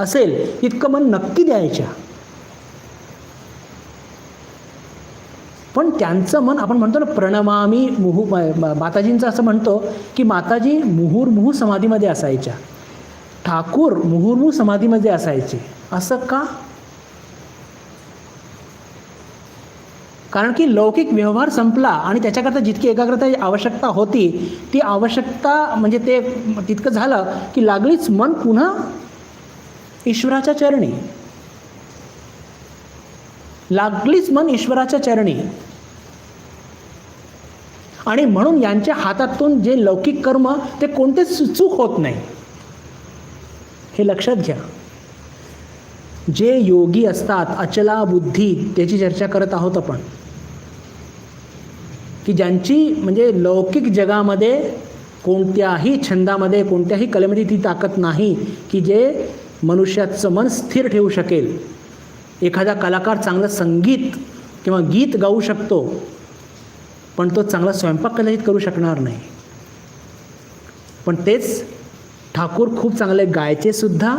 असेल तितकं मन नक्की द्यायच्या. पण त्यांचं मन, आपण म्हणतो ना प्रणमामी मुहू, माताजींचं असं म्हणतो की माताजी मुहुर्मुहू समाधीमध्ये असायच्या, ठाकूर मुहुर्मुहू समाधीमध्ये असायचे. असं का? कारण की लौकिक व्यवहार संपला आणि त्याच्याकरता जितकी एकाग्रता आवश्यकता होती ती आवश्यकता म्हणजे ते तितकं झालं की लागलीच मन पुन्हा ईश्वराच्या चरणी, लागलीच मन ईश्वराच्या चरणी. आणि म्हणून यांच्या हातातून जे लौकिक कर्म ते कोणतेच चूक होत नाही. हे लक्षात घ्या. जे योगी असतात, अचला बुद्धी, त्याची चर्चा करत आहोत आपण, की ज्यांची म्हणजे लौकिक जगामध्ये कोणत्याही छंदामध्ये, कोणत्याही कलेमध्ये ती ताकद नाही की जे मनुष्याचं मन स्थिर ठेवू शकेल. एखादा कलाकार चांगलं संगीत किंवा गीत गाऊ शकतो, पण तो चांगला स्वयंपाक कदाचित करू शकणार नाही. पण तेच ठाकूर खूप चांगले गायचे सुद्धा,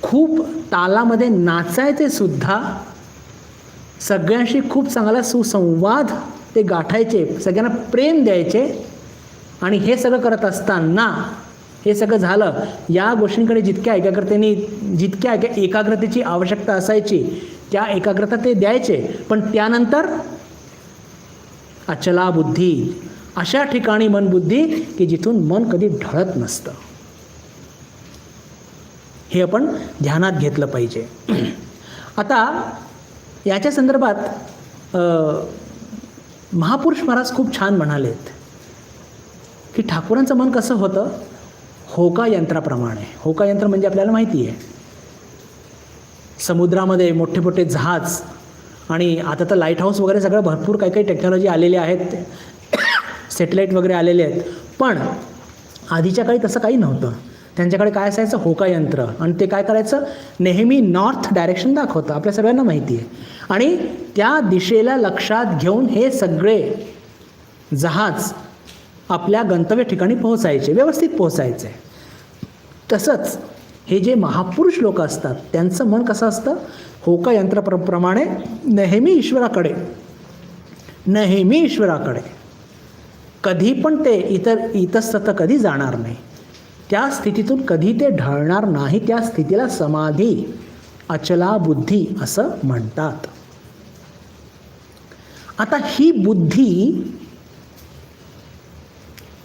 खूप तालामध्ये नाचायचे सुद्धा, सगळ्यांशी खूप चांगला सुसंवाद ते गाठायचे, सगळ्यांना प्रेम द्यायचे. आणि हे सगळं करत असताना हे सगळं झालं, या गोष्टींकडे जितक्या एकाग्रतेची आवश्यकता असायची त्या एकाग्रता ते द्यायचे. पण त्यानंतर अचला बुद्धी, अशा ठिकाणी मनबुद्धी की जिथून मन कधी ढळत नसतं. हे आपण ध्यानात घेतलं पाहिजे. आता याच्या संदर्भात महापुरुष महाराज खूप छान म्हणालेत की ठाकूरांचं मन कसं होतं, होका यंत्राप्रमाणे. होका यंत्र म्हणजे आपल्याला माहिती आहे, समुद्रामध्ये मोठे मोठे जहाज, आणि आता तर लाईट हाऊस वगैरे सगळं भरपूर काही काही टेक्नॉलॉजी आलेली आहेत, सॅटेलाईट वगैरे आलेले आहेत. पण आधीच्या काळी तसं काही नव्हतं. त्यांच्याकडे काय असायचं, होका यंत्र. आणि ते काय करायचं, नेहमी नॉर्थ डायरेक्शन दाखवतं, आपल्या सगळ्यांना माहिती आहे. आणि त्या दिशेला लक्षात घेऊन हे सगळे जहाज आपल्या गंतव्य ठिकाणी पोहोचायचे, व्यवस्थित पोहोचायचे. तसंच हे जे महापुरुष लोक असतात त्यांचं मन कसं असतं, होका यंत्राप्रमाणे नेहमी ईश्वराकडे, नेहमी ईश्वराकडे. कधी पण ते इतस्तत कधी जाणार नाही. त्या स्थितीतून कधी ते ढळणार नाही. त्या स्थितीला समाधी, अचला बुद्धी असं म्हणतात. आता ही बुद्धी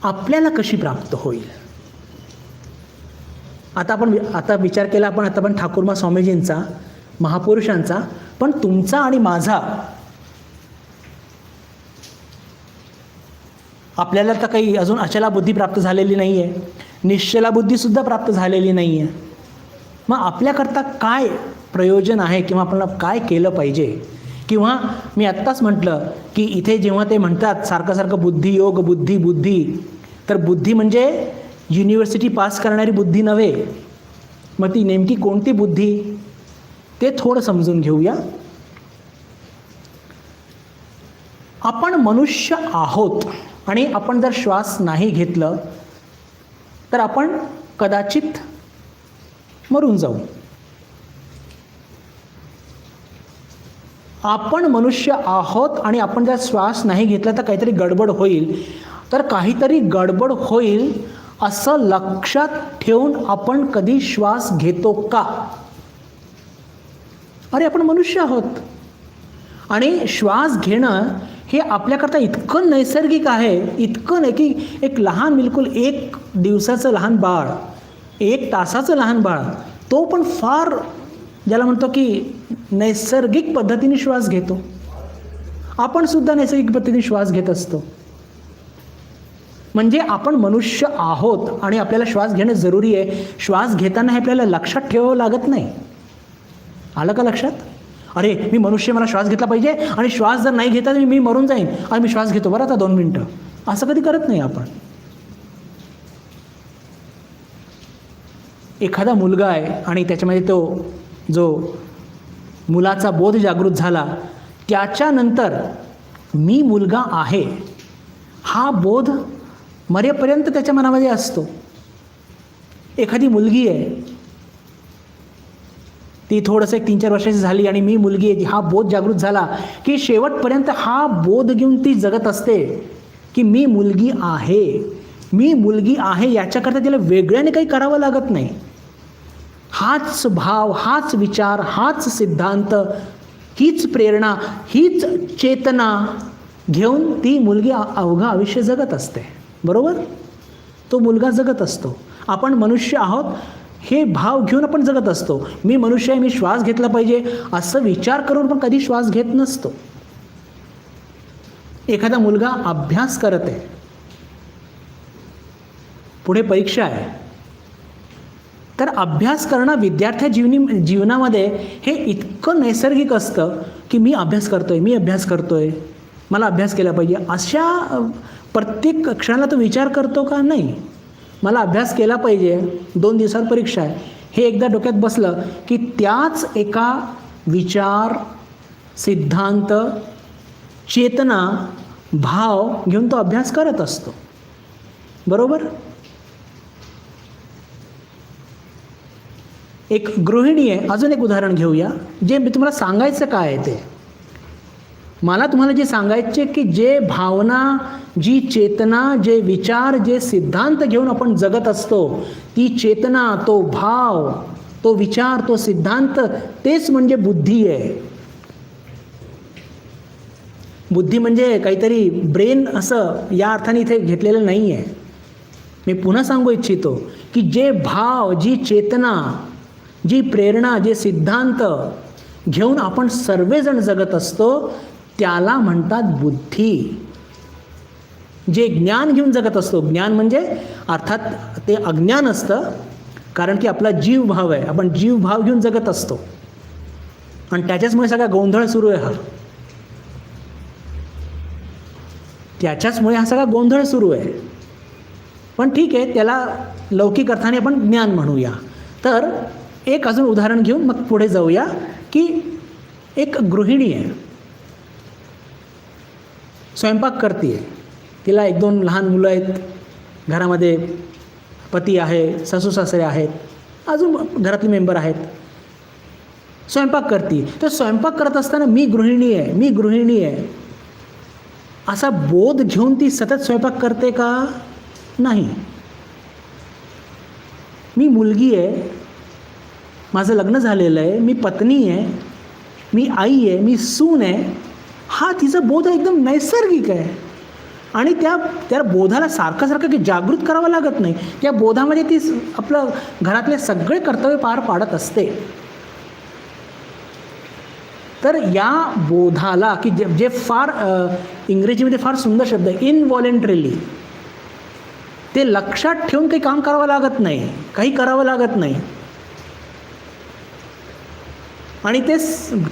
आपल्याला कशी प्राप्त होईल? आता विचार केला आपण ठाकूरमा स्वामीजींचा, महापुरुषांचा. पण तुमचा आणि माझा, आपल्याला तर काही अजून अचला बुद्धी प्राप्त झालेली नाही आहे, निश्चला बुद्धीसुद्धा प्राप्त झालेली नाही आहे. मग आपल्याकरता काय प्रयोजन आहे किंवा आपल्याला काय केलं पाहिजे? किंवा मी आत्ताच म्हटलं की इथे जेव्हा ते म्हणतात सारखं बुद्धियोग, बुद्धी, तर बुद्धी म्हणजे युनिव्हर्सिटी पास करणारी बुद्धी नव्हे. मग ती नेमकी कोणती बुद्धी ते थोडं समजून घेऊया. आपण मनुष्य आहोत आणि आपण जर श्वास नाही घेतलं तर आपण कदाचित मरून जाऊ. आपण मनुष्य आहोत आणि आपण जर श्वास नाही घेतला तर काहीतरी गडबड होईल. तर काहीतरी गडबड होईल असं लक्षात ठेवून आपण कधी श्वास घेतो का? अरे आपण मनुष्य आहोत आणि श्वास घेणं हे आपल्याकरता इतकं नैसर्गिक आहे, इतकं नाही की एक लहान बिलकुल 1 दिवसाचं लहान बाळ, 1 तासाचं लहान बाळ, तो पण फार ज्याला म्हणतो की नैसर्गिक पद्धतीने श्वास घेतो. आपण सुद्धा नैसर्गिक पद्धतीने श्वास घेत असतो. म्हणजे आपण मनुष्य आहोत आणि आपल्याला श्वास घेणं जरुरी आहे. श्वास घेताना हे आपल्याला लक्षात ठेवावं लागत नाही. आलं का लक्षात? अरे मी मनुष्य, मला श्वास घेतला पाहिजे आणि श्वास जर नाही घेता तर मी मरून जाईन आणि मी श्वास घेतो बरं आता 2 मिनटं, असं कधी करत नाही आपण. एखादा मुलगा आहे आणि त्याच्यामध्ये तो जो मुलाचा बोध जागृत झाला, त्याच्यानंतर मी मुलगा आहे हा बोध मरेपर्यंत त्याच्या मनामध्ये असतो. एखादी मुलगी आहे, ती थोडंसं 1-3-4 वर्षाची झाली आणि मी मुलगी आहे, हा बोध जागृत झाला की शेवटपर्यंत हा बोध घेऊन ती जगत असते की मी मुलगी आहे, मी मुलगी आहे. याच्याकरता तिला वेगळ्याने काही करावं लागत नाही. हाच भाव, हाच विचार, हाच सिद्धांत, हीच प्रेरणा, हीच चेतना घेऊन ती मुलगी अवघं आयुष्य जगत असते. बरोबर? तो मुलगा जगत असतो. आपण मनुष्य आहोत हे भाव घेऊन आपण जगत असतो. मी मनुष्य आहे, मी श्वास घेतला पाहिजे असं विचार करून पण कधी श्वास घेत नसतो. एखादा मुलगा अभ्यास करत आहे, पुढे परीक्षा आहे, तर अभ्यास करणं जीवनामध्ये हे इतकं नैसर्गिक असतं की मी अभ्यास करतोय, मला अभ्यास केला पाहिजे. अशा प्रत्येक क्षणाला तो विचार करतो का? नाही, मला अभ्यास केला पाहिजे, 2 दिवसात परीक्षा आहे, हे एकदा डोक्यात बसलं की त्याच एका विचार, सिद्धांत, चेतना, भाव घेऊन तो अभ्यास करत असतो. बरोबर? एक गृहिणी आहे, अजून एक उदाहरण घेऊया. जे मी तुम्हाला सांगायचं काय आहे ते, मला तुम्हाला जे सांगायचे की जे भावना, जी चेतना, जे विचार, जे सिद्धांत घेऊन आपण जगत असतो, ती चेतना, तो भाव, तो विचार, तो सिद्धांत, तेच म्हणजे बुद्धी आहे. बुद्धी म्हणजे काहीतरी ब्रेन असं या अर्थाने इथे घेतलेलं नाही आहे. मी पुन्हा सांगू इच्छितो की जे भाव, जी चेतना, जी प्रेरणा, जे सिद्धांत घेऊन आपण सर्वजण जगत असतो त्याला म्हणतात बुद्धी. जे ज्ञान घेऊन जगत असतो, ज्ञान म्हणजे अर्थात ते अज्ञान असतं, कारण की आपला जीव भाव आहे, आपण जीव भाव घेऊन जगत असतो आणि त्याच्याचमुळे सगळा गोंधळ सुरू आहे. त्याच्याचमुळे हा सगळा गोंधळ सुरू आहे. पण ठीक आहे, त्याला लौकिक अर्थाने आपण ज्ञान म्हणूया. तर एक अजून उदाहरण घेऊन मग पुढे जाऊया की एक गृहिणी आहे, स्वयंपाक करते, तिला 1-2 लहान मुलं आहेत, घरामध्ये पती आहे, सासू सासरे आहेत, अजून घरातले मेंबर आहेत, स्वयंपाक करते. तर स्वयंपाक करत असताना मी गृहिणी आहे असा बोध घेऊन ती सतत स्वयंपाक करते का? नाही. मी मुलगी आहे, माझं लग्न झालेलं आहे, मी पत्नी आहे, मी आई आहे, मी सून आहे, हा तिचा बोध एकदम नैसर्गिक आहे आणि त्या बोधाला सारखं की जागृत करावं लागत नाही. त्या बोधामध्ये ती आपलं घरातले सगळे कर्तव्य पार पाडत असते. तर या बोधाला की जे फार इंग्रजीमध्ये फार सुंदर शब्द आहे, इनव्हॉलेंटरीली, ते लक्षात ठेवून काही काम करावं लागत नाही, काही करावं लागत नाही आणि ते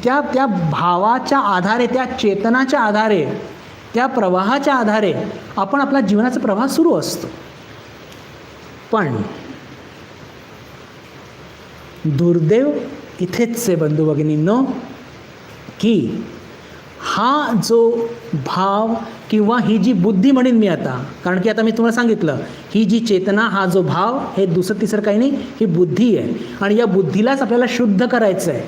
त्या भावाच्या आधारे, त्या चेतनाच्या आधारे, त्या प्रवाहाच्या आधारे आपण आपला जीवनाचा प्रवाह सुरू असतो. पण दुर्दैव इथेच आहे बंधू भगिनींनो की हा जो भाव किंवा ही जी बुद्धी म्हणेन मी आता, कारण की आता मी तुम्हाला सांगितलं ही जी चेतना, हा जो भाव, हे दुसरं तिसरं काही नाही, ही बुद्धी आहे. आणि या बुद्धीलाच आपल्याला शुद्ध करायचं आहे.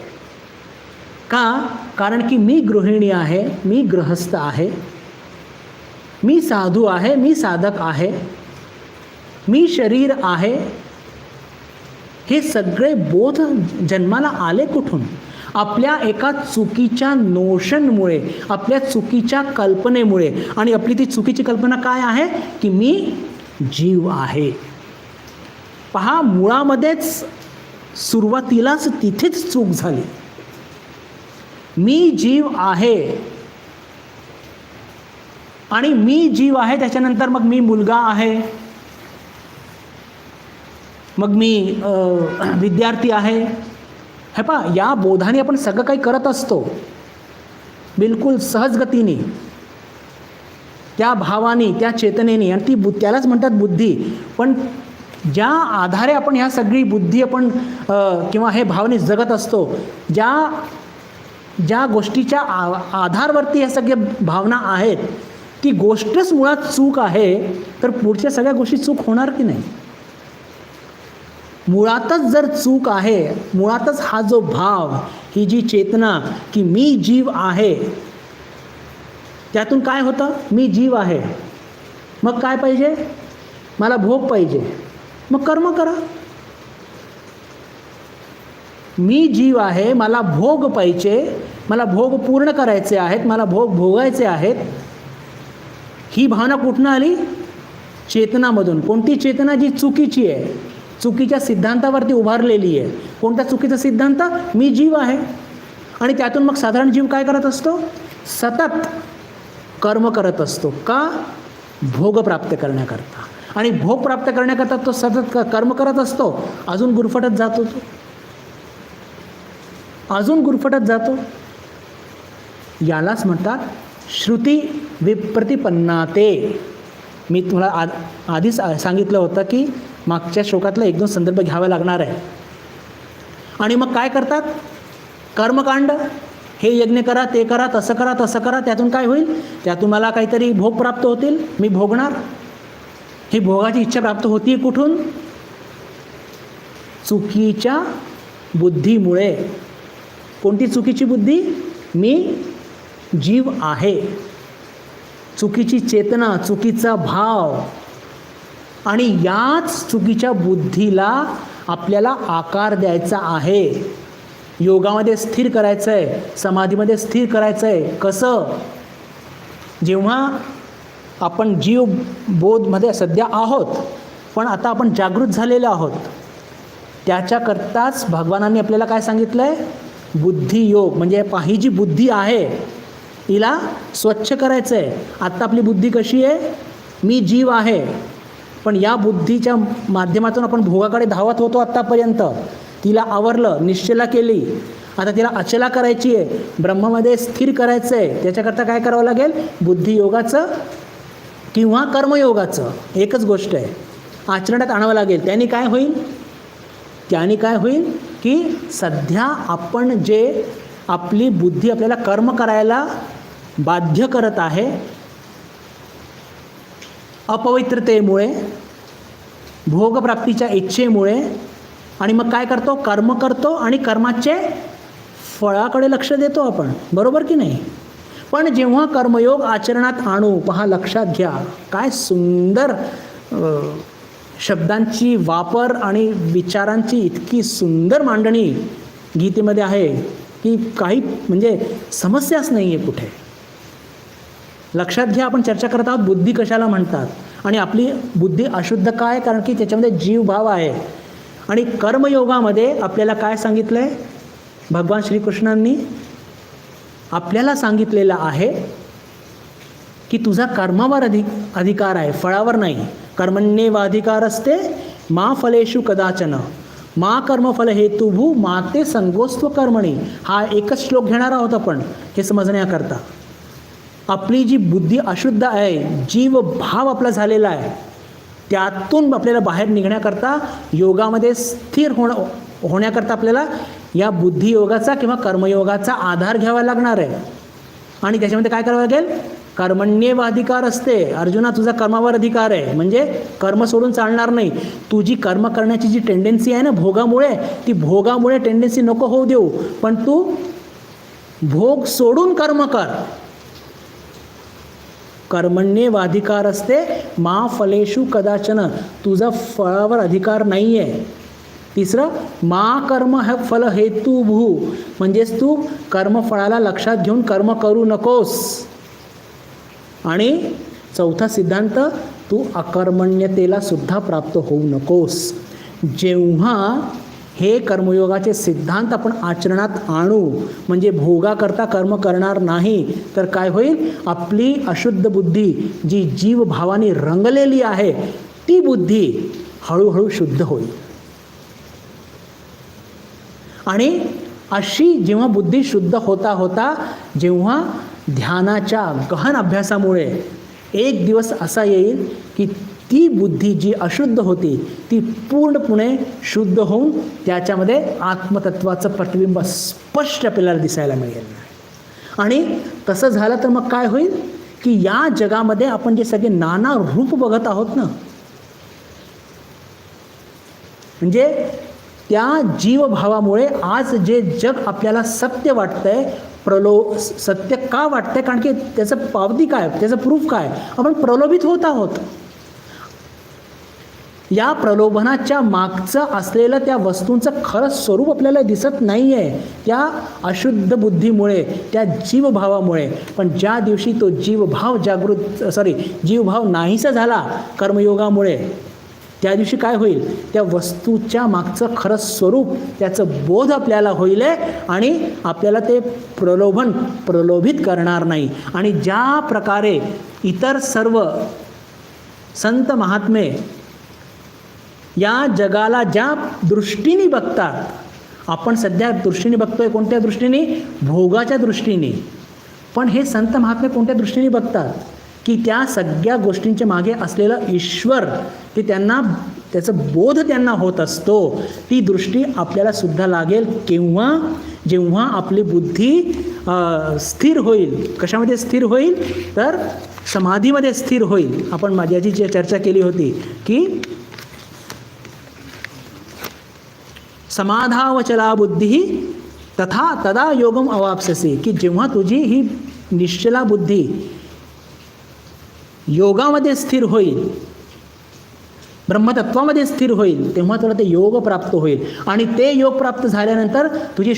का? कारण की मी गृहिणी आहे, मी गृहस्थ आहे, मी साधू आहे, मी साधक आहे, मी शरीर आहे. हे सगळे बोध जन्माला आले कुठून? आपल्या एका चुकीच्या नोशनमुळे, आपल्या चुकीच्या कल्पनेमुळे. आणि आपली ती चुकीची कल्पना काय आहे? की मी जीव आहे. पहा, मुळामध्येच सुरुवातीलाच तिथेच चूक झाली. मी जीव आहे आणि मी जीव आहे, त्याच्यानंतर मग मी मुलगा आहे, मग मी विद्यार्थी आहे. हे पहा, या बोधाने आपण सगळं काही करत असतो बिलकुल सहजगतीने, त्या भावाने, त्या चेतनेने, आणि ती त्यालाच म्हणतात बुद्धी. पण ज्या आधारे आपण ह्या सगळी बुद्धी आपण किंवा हे भावने जगत असतो, ज्या गोष्टीच्या आधारवरती ह्या सगळ्या भावना आहेत, ती गोष्टच मुळात चूक आहे, तर पुढच्या सगळ्या गोष्टी चूक होणार की नाही? मुळातच जर चूक आहे, मुळातच हा जो भाव, ही जी चेतना की मी जीव आहे, त्यातून काय होतं? मी जीव आहे, मग काय पाहिजे? मला भोग पाहिजे, मग कर्म करा. मी जीव आहे, मला भोग पाहिजे, मला भोग पूर्ण करायचे आहेत, मला भोग भोगायचे आहेत. ही भावना कुठून आली? चेतनामधून. कोणती चेतना? जी चुकीची आहे, चुकीच्या सिद्धांतावरती उभारलेली आहे. कोणता चुकीचा सिद्धांत? मी जीव आहे. आणि त्यातून मग साधारण जीव काय करत असतो? सतत कर्म करत असतो. का? भोग प्राप्त करण्याकरता. आणि भोग प्राप्त करण्याकरता तो सतत कर्म करत असतो. अजून गुरफटत जातो, तो अजून गुरफटत जातो. यालाच म्हणतात श्रुती विप्रतिपन्नाते. मी तुम्हाला आधीच सांगितलं होतं की मागच्या श्लोकातला एक दोन संदर्भ घ्यावा लागणार आहे. आणि मग काय करतात? कर्मकांड. हे यज्ञ करा, ते करा, तसं करा, तसं करा. त्यातून काय होईल? त्यातून मला काहीतरी भोग प्राप्त होतील, मी भोगणार. ही भोगाची इच्छा प्राप्त होती कुठून? चुकीच्या बुद्धीमुळे. कोणती चुकीची बुद्धी? मी जीव आहे. चुकीची चेतना, चुकीचा भाव. आणि याच चुकीच्या बुद्धीला आपल्याला आकार द्यायचा आहे. योगामध्ये स्थिर करायचं आहे, समाधीमध्ये स्थिर करायचं आहे. कसं? जेव्हा आपण जीव बोधमध्ये सध्या आहोत, पण आता आपण जागृत झालेले आहोत, त्याच्याकरताच भगवानांनी आपल्याला काय सांगितलं आहे? बुद्धियोग. म्हणजे ही जी बुद्धी आहे हिला स्वच्छ करायचं आहे. आत्ता आपली बुद्धी कशी आहे? मी जीव आहे. पण या बुद्धीच्या माध्यमातून आपण भोगाकडे धावत होतो आत्तापर्यंत. तिला आवरलं, निश्चला केली, आता तिला अचला करायची आहे, ब्रह्मामध्ये स्थिर करायचं आहे. त्याच्याकरता काय करावं लागेल? बुद्धियोगाचं किंवा कर्मयोगाचं एकच गोष्ट आहे, आचरणात आणावं लागेल. त्याने काय होईल? त्याने काय होईल की सध्या आपण जे आपली बुद्धी आपल्याला कर्म करायला बाध्य करत आहे, अपवित्रतेमुळे, भोगप्राप्तीच्या इच्छेमुळे, आणि मग काय करतो? कर्म करतो आणि कर्माचे फळाकडे लक्ष देतो आपण. बरोबर की नाही? पण जेव्हा कर्मयोग आचरणात आणू, पहा, लक्षात घ्या, काय सुंदर शब्दांची वापर आणि विचारांची इतकी सुंदर मांडणी गीतेमध्ये आहे की काही म्हणजे समस्याच नाही आहे कुठे. लक्षात घ्या, आपण चर्चा करत आहोत बुद्धी कशाला म्हणतात, आणि आपली बुद्धी अशुद्ध काय? कारण की त्याच्यामध्ये जीवभाव आहे. आणि कर्मयोगामध्ये आपल्याला काय सांगितलं आहे? भगवान श्रीकृष्णांनी आपल्याला सांगितलेलं आहे की तुझा कर्मावर अधिकार आहे, फळावर नाही. कर्मण्येवाधिकार असते मा फलेषु कदाचन मा कर्मफल हेतुभू माते संगोस्त्व कर्मणी. हा एकच श्लोक घेणार आहोत आपण हे समजण्याकरता. आपली जी बुद्धी अशुद्ध आहे, जीव भाव आपला झालेला आहे, त्यातून आपल्याला बाहेर निघण्याकरता, योगामध्ये स्थिर होण्याकरता आपल्याला या बुद्धियोगाचा किंवा कर्मयोगाचा आधार घ्यावा लागणार आहे. आणि त्याच्यामध्ये काय करावं लागेल, कर्मण्येव अधिकार असते. अर्जुना तुझा कर्मावर अधिकार आहे, म्हणजे कर्म सोडून चालणार नाही. तुझी कर्म करण्याची जी टेंडन्सी आहे ना भोगामुळे, ती भोगामुळे टेंडन्सी नको होऊ देऊ, पण तू भोग सोडून कर्म कर. कर्मण्येव अधिकार असते मा फलेषु कदाचन, तुझा फळावर अधिकार नाही आहे. तिसरं मा कर्म फल हेतुभू, म्हणजेच तू कर्मफळाला लक्षात घेऊन कर्म करू नकोस. आणि चौथा सिद्धांत, तू अकर्मण्यतेला सुद्धा प्राप्त होऊ नकोस. जेव्हा हे कर्मयोगाचे सिद्धांत आपण आचरणात आणू, म्हणजे भोगाकरता कर्म करणार नाही, तर काय होईल, आपली अशुद्ध बुद्धी जी जीवभावाने रंगलेली आहे ती बुद्धी हळूहळू शुद्ध होईल. आणि अशी जेव्हा बुद्धी शुद्ध होता होता, जेव्हा ध्यानाच्या गहन अभ्यासामुळे एक दिवस असा येईल की ती बुद्धी जी अशुद्ध होती ती पूर्णपणे शुद्ध होऊन त्याच्यामध्ये आत्मतत्वाचं प्रतिबिंब स्पष्ट आपल्याला दिसायला मिळेल. आणि तसं झालं तर मग काय होईल की या जगामध्ये आपण जे सगळे नाना रूप बघत आहोत ना, म्हणजे त्या जीवभावामुळे आज जे जग आपल्याला सत्य वाटतंय, सत्य का वाटतंय, कारण की त्याचं पावती काय, त्याचं प्रूफ काय, आपण प्रलोभित होत आहोत. या प्रलोभनाच्या मागचं असलेलं त्या वस्तूंचं खरं स्वरूप आपल्याला दिसत नाही आहे त्या अशुद्ध बुद्धीमुळे, त्या जीवभावामुळे. पण ज्या दिवशी तो जीवभाव जीवभाव नाहीसा झाला कर्मयोगामुळे, त्या दिवशी काय होईल, त्या वस्तूच्या मागचं खरं स्वरूप, त्याचं बोध आपल्याला होईल आणि आपल्याला ते प्रलोभित करणार नाही. आणि ज्या प्रकारे इतर सर्व संत महात्मे या जगाला ज्या दृष्टीने बघतात, आपण सध्या दृष्टीने बघतोय, कोणत्या दृष्टीने, भोगाच्या दृष्टीने, पण हे संत महात्मे कोणत्या दृष्टीने बघतात की त्या सगळ्या गोष्टींच्या मागे असलेलं ईश्वर, ते त्यांना, त्याचं बोध त्यांना होत असतो. ती दृष्टी आपल्याला सुद्धा लागेल केव्हा, जेव्हा आपली बुद्धी स्थिर होईल. कशामध्ये स्थिर होईल, तर समाधीमध्ये स्थिर होईल. आपण माझ्याची जी चर्चा केली होती की समाधावचला बुद्धी तथा तदा योगम अवाप्स्यसि, की जेव्हा तुझी ही निश्चला बुद्धी योगामध्ये स्थिर होईल, ब्रह्मतत्वामध्ये स्थिर होईल, तेव्हा तुला ते योग प्राप्त होईल. आणि ते योग प्राप्त झाल्यानंतर तुझी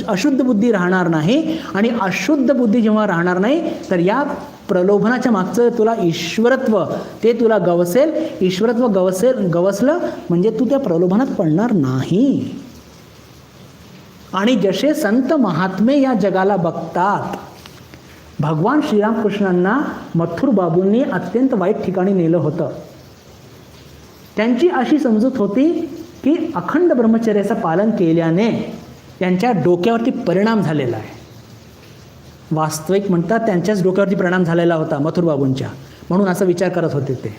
अशुद्ध बुद्धी राहणार नाही. आणि अशुद्ध बुद्धी जेव्हा राहणार नाही, तर या प्रलोभनाच्या मागचं तुला ईश्वरत्व, ते तुला गवसेल. ईश्वरत्व गवसलं म्हणजे तू त्या प्रलोभनात पडणार नाही. आणि जसे संत महात्मे या जगाला बघतात, भगवान श्रीरामकृष्णांना मथुर बाबूंनी अत्यंत वाईट ठिकाणी नेलं होतं. त्यांची अशी समजूत होती की अखंड ब्रह्मचर्याचं पालन केल्याने त्यांच्या डोक्यावरती परिणाम झालेला आहे. वास्तविक म्हणतात त्यांच्याच डोक्यावरती परिणाम झालेला होता मथुर बाबूंच्या, म्हणून असा विचार करत होते ते.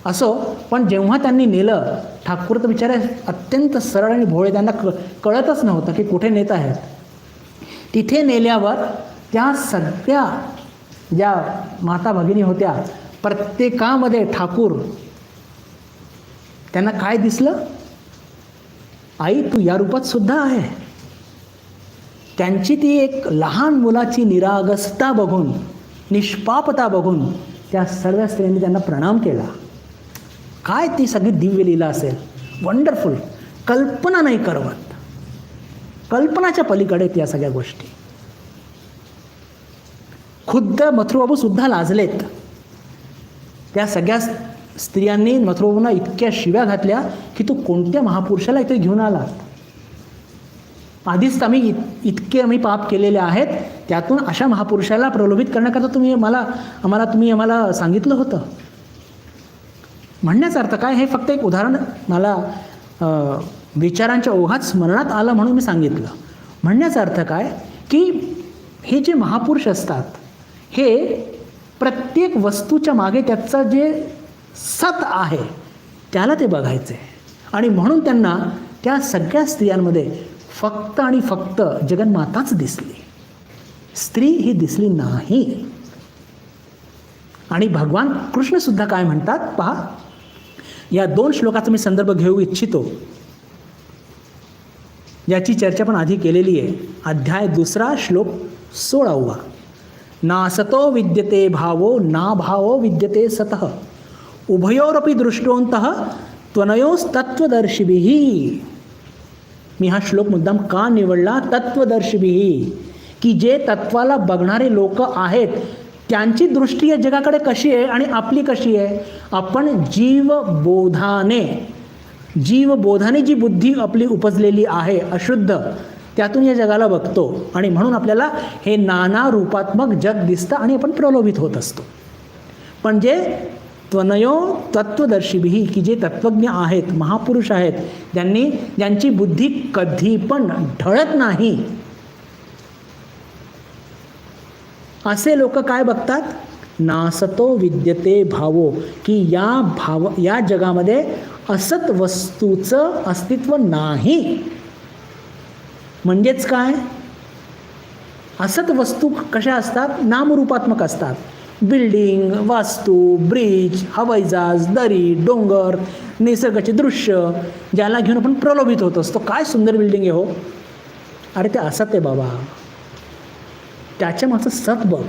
असो, पण जेव्हा त्यांनी नेलं, ठाकूर तर बिचारे अत्यंत सरळ आणि भोळे, त्यांना कळतच नव्हतं की कुठे नेत आहेत. तिथे नेल्यावर त्या सगळ्या ज्या माता भगिनी होत्या, प्रत्येकामध्ये ठाकूर, त्यांना काय दिसलं, आई तू या रूपात सुद्धा आहे. त्यांची ती एक लहान मुलाची निरागसता बघून, निष्पापता बघून त्या सर्व स्त्रियांनी त्यांना प्रणाम केला. काय ती सगळी दिव्य लीला असेल, वंडरफुल, कल्पना नाही करवत, कल्पनाच्या पलीकडे त्या सगळ्या गोष्टी. खुद्द मथुरबाबू सुद्धा लाजलेत. त्या सगळ्या स्त्रियांनी मथुरबाबूंना इतक्या शिव्या घातल्या की तू कोणत्या महापुरुषाला इथे घेऊन आलात, आधीच आम्ही पाप केलेले आहेत, त्यातून अशा महापुरुषाला प्रलोभित करण्याकरता तुम्ही आम्हाला सांगितलं होतं. म्हणण्याचा अर्थ काय, हे फक्त एक उदाहरण मला विचारांच्या ओघात स्मरणात आलं म्हणून मी सांगितलं. म्हणण्याचा अर्थ काय की हे जे महापुरुष असतात, हे प्रत्येक वस्तूच्या मागे त्याचं जे सत आहे त्याला ते बघायचे. आणि म्हणून त्यांना त्या सगळ्या स्त्रियांमध्ये फक्त आणि फक्त जगन्माताच दिसली. स्त्री ही दिसली नाही. आणि भगवान कृष्णसुद्धा काय म्हणतात पहा, या 2 श्लोकाचा मी संदर्भ घेऊ इच्छितो, याची चर्चा पण आधी केलेली आहे. अध्याय 2 श्लोक 16. नासतो विद्यते भावो ना भावो विद्यते सतः उभयोरपि दृष्टोंतः त्वनयोस्तत्वदर्शिभिः. मी हा श्लोक मुद्दाम का निवडला? तत्वदर्शिभिः, की जे तत्वाला बघणारे लोक आहेत त्यांची दृष्टी या जगाकडे कशी आहे आणि आपली कशी आहे. आपण जीवबोधाने जी बुद्धी आपली उपजलेली आहे अशुद्ध, त्यातून या जगाला बघतो आणि म्हणून आपल्याला हे नाना रूपात्मक जग दिसतं आणि आपण प्रलोभित होत असतो. पण जे त्वनयो तत्वदर्शिभिः, की जे तत्वज्ञ आहेत, महापुरुष आहेत, ज्यांची बुद्धी कधी पण ढळत नाही, असे लोक काय बघतात? नासतो विद्यते भावो, की या जगामध्ये असत वस्तूचं अस्तित्व नाही. म्हणजेच काय? असत वस्तू कशा असतात? नामरूपात्मक असतात. बिल्डिंग, वास्तू, ब्रिज, हवाई जहाज, दरी, डोंगर, निसर्गाचे दृश्य, ज्याला घेऊन आपण प्रलोभित होत असतो. काय सुंदर बिल्डिंग आहे हो. अरे ते असत आहे बाबा, त्याच्या मागचं सत बघ.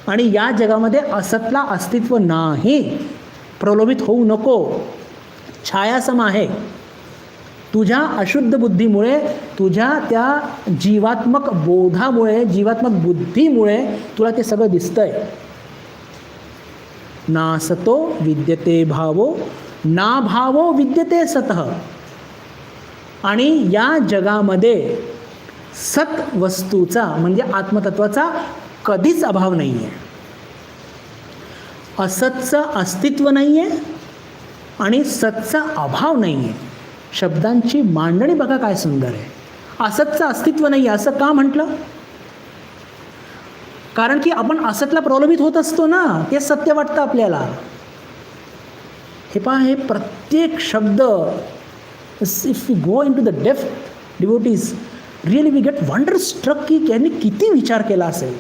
आणि या जगामध्ये असतला अस्तित्व नाही. प्रलोभित होऊ नको. छायासम आहे. तुझ्या अशुद्ध बुद्धीमुळे, तुझ्या त्या जीवात्मक बोधामुळे, जीवात्मक बुद्धीमुळे तुला ते सगळं दिसतंय. नासतो विद्यते भावो ना भावो विद्यते सतः. आणि या जगामध्ये सत वस्तूचा म्हणजे आत्मतत्वाचा कधीच अभाव नाही आहे. असतचं अस्तित्व नाही आहे आणि सतचा अभाव नाही आहे. शब्दांची मांडणी बघा काय सुंदर आहे. असतचं अस्तित्व नाही आहे असं का म्हटलं? कारण की आपण असतला प्रलोभित होत असतो ना, ते सत्य वाटतं आपल्याला. हे पहा, हे प्रत्येक शब्द, if you go in to the depth devotees really we get wonder struck, की त्यांनी किती विचार केला असेल,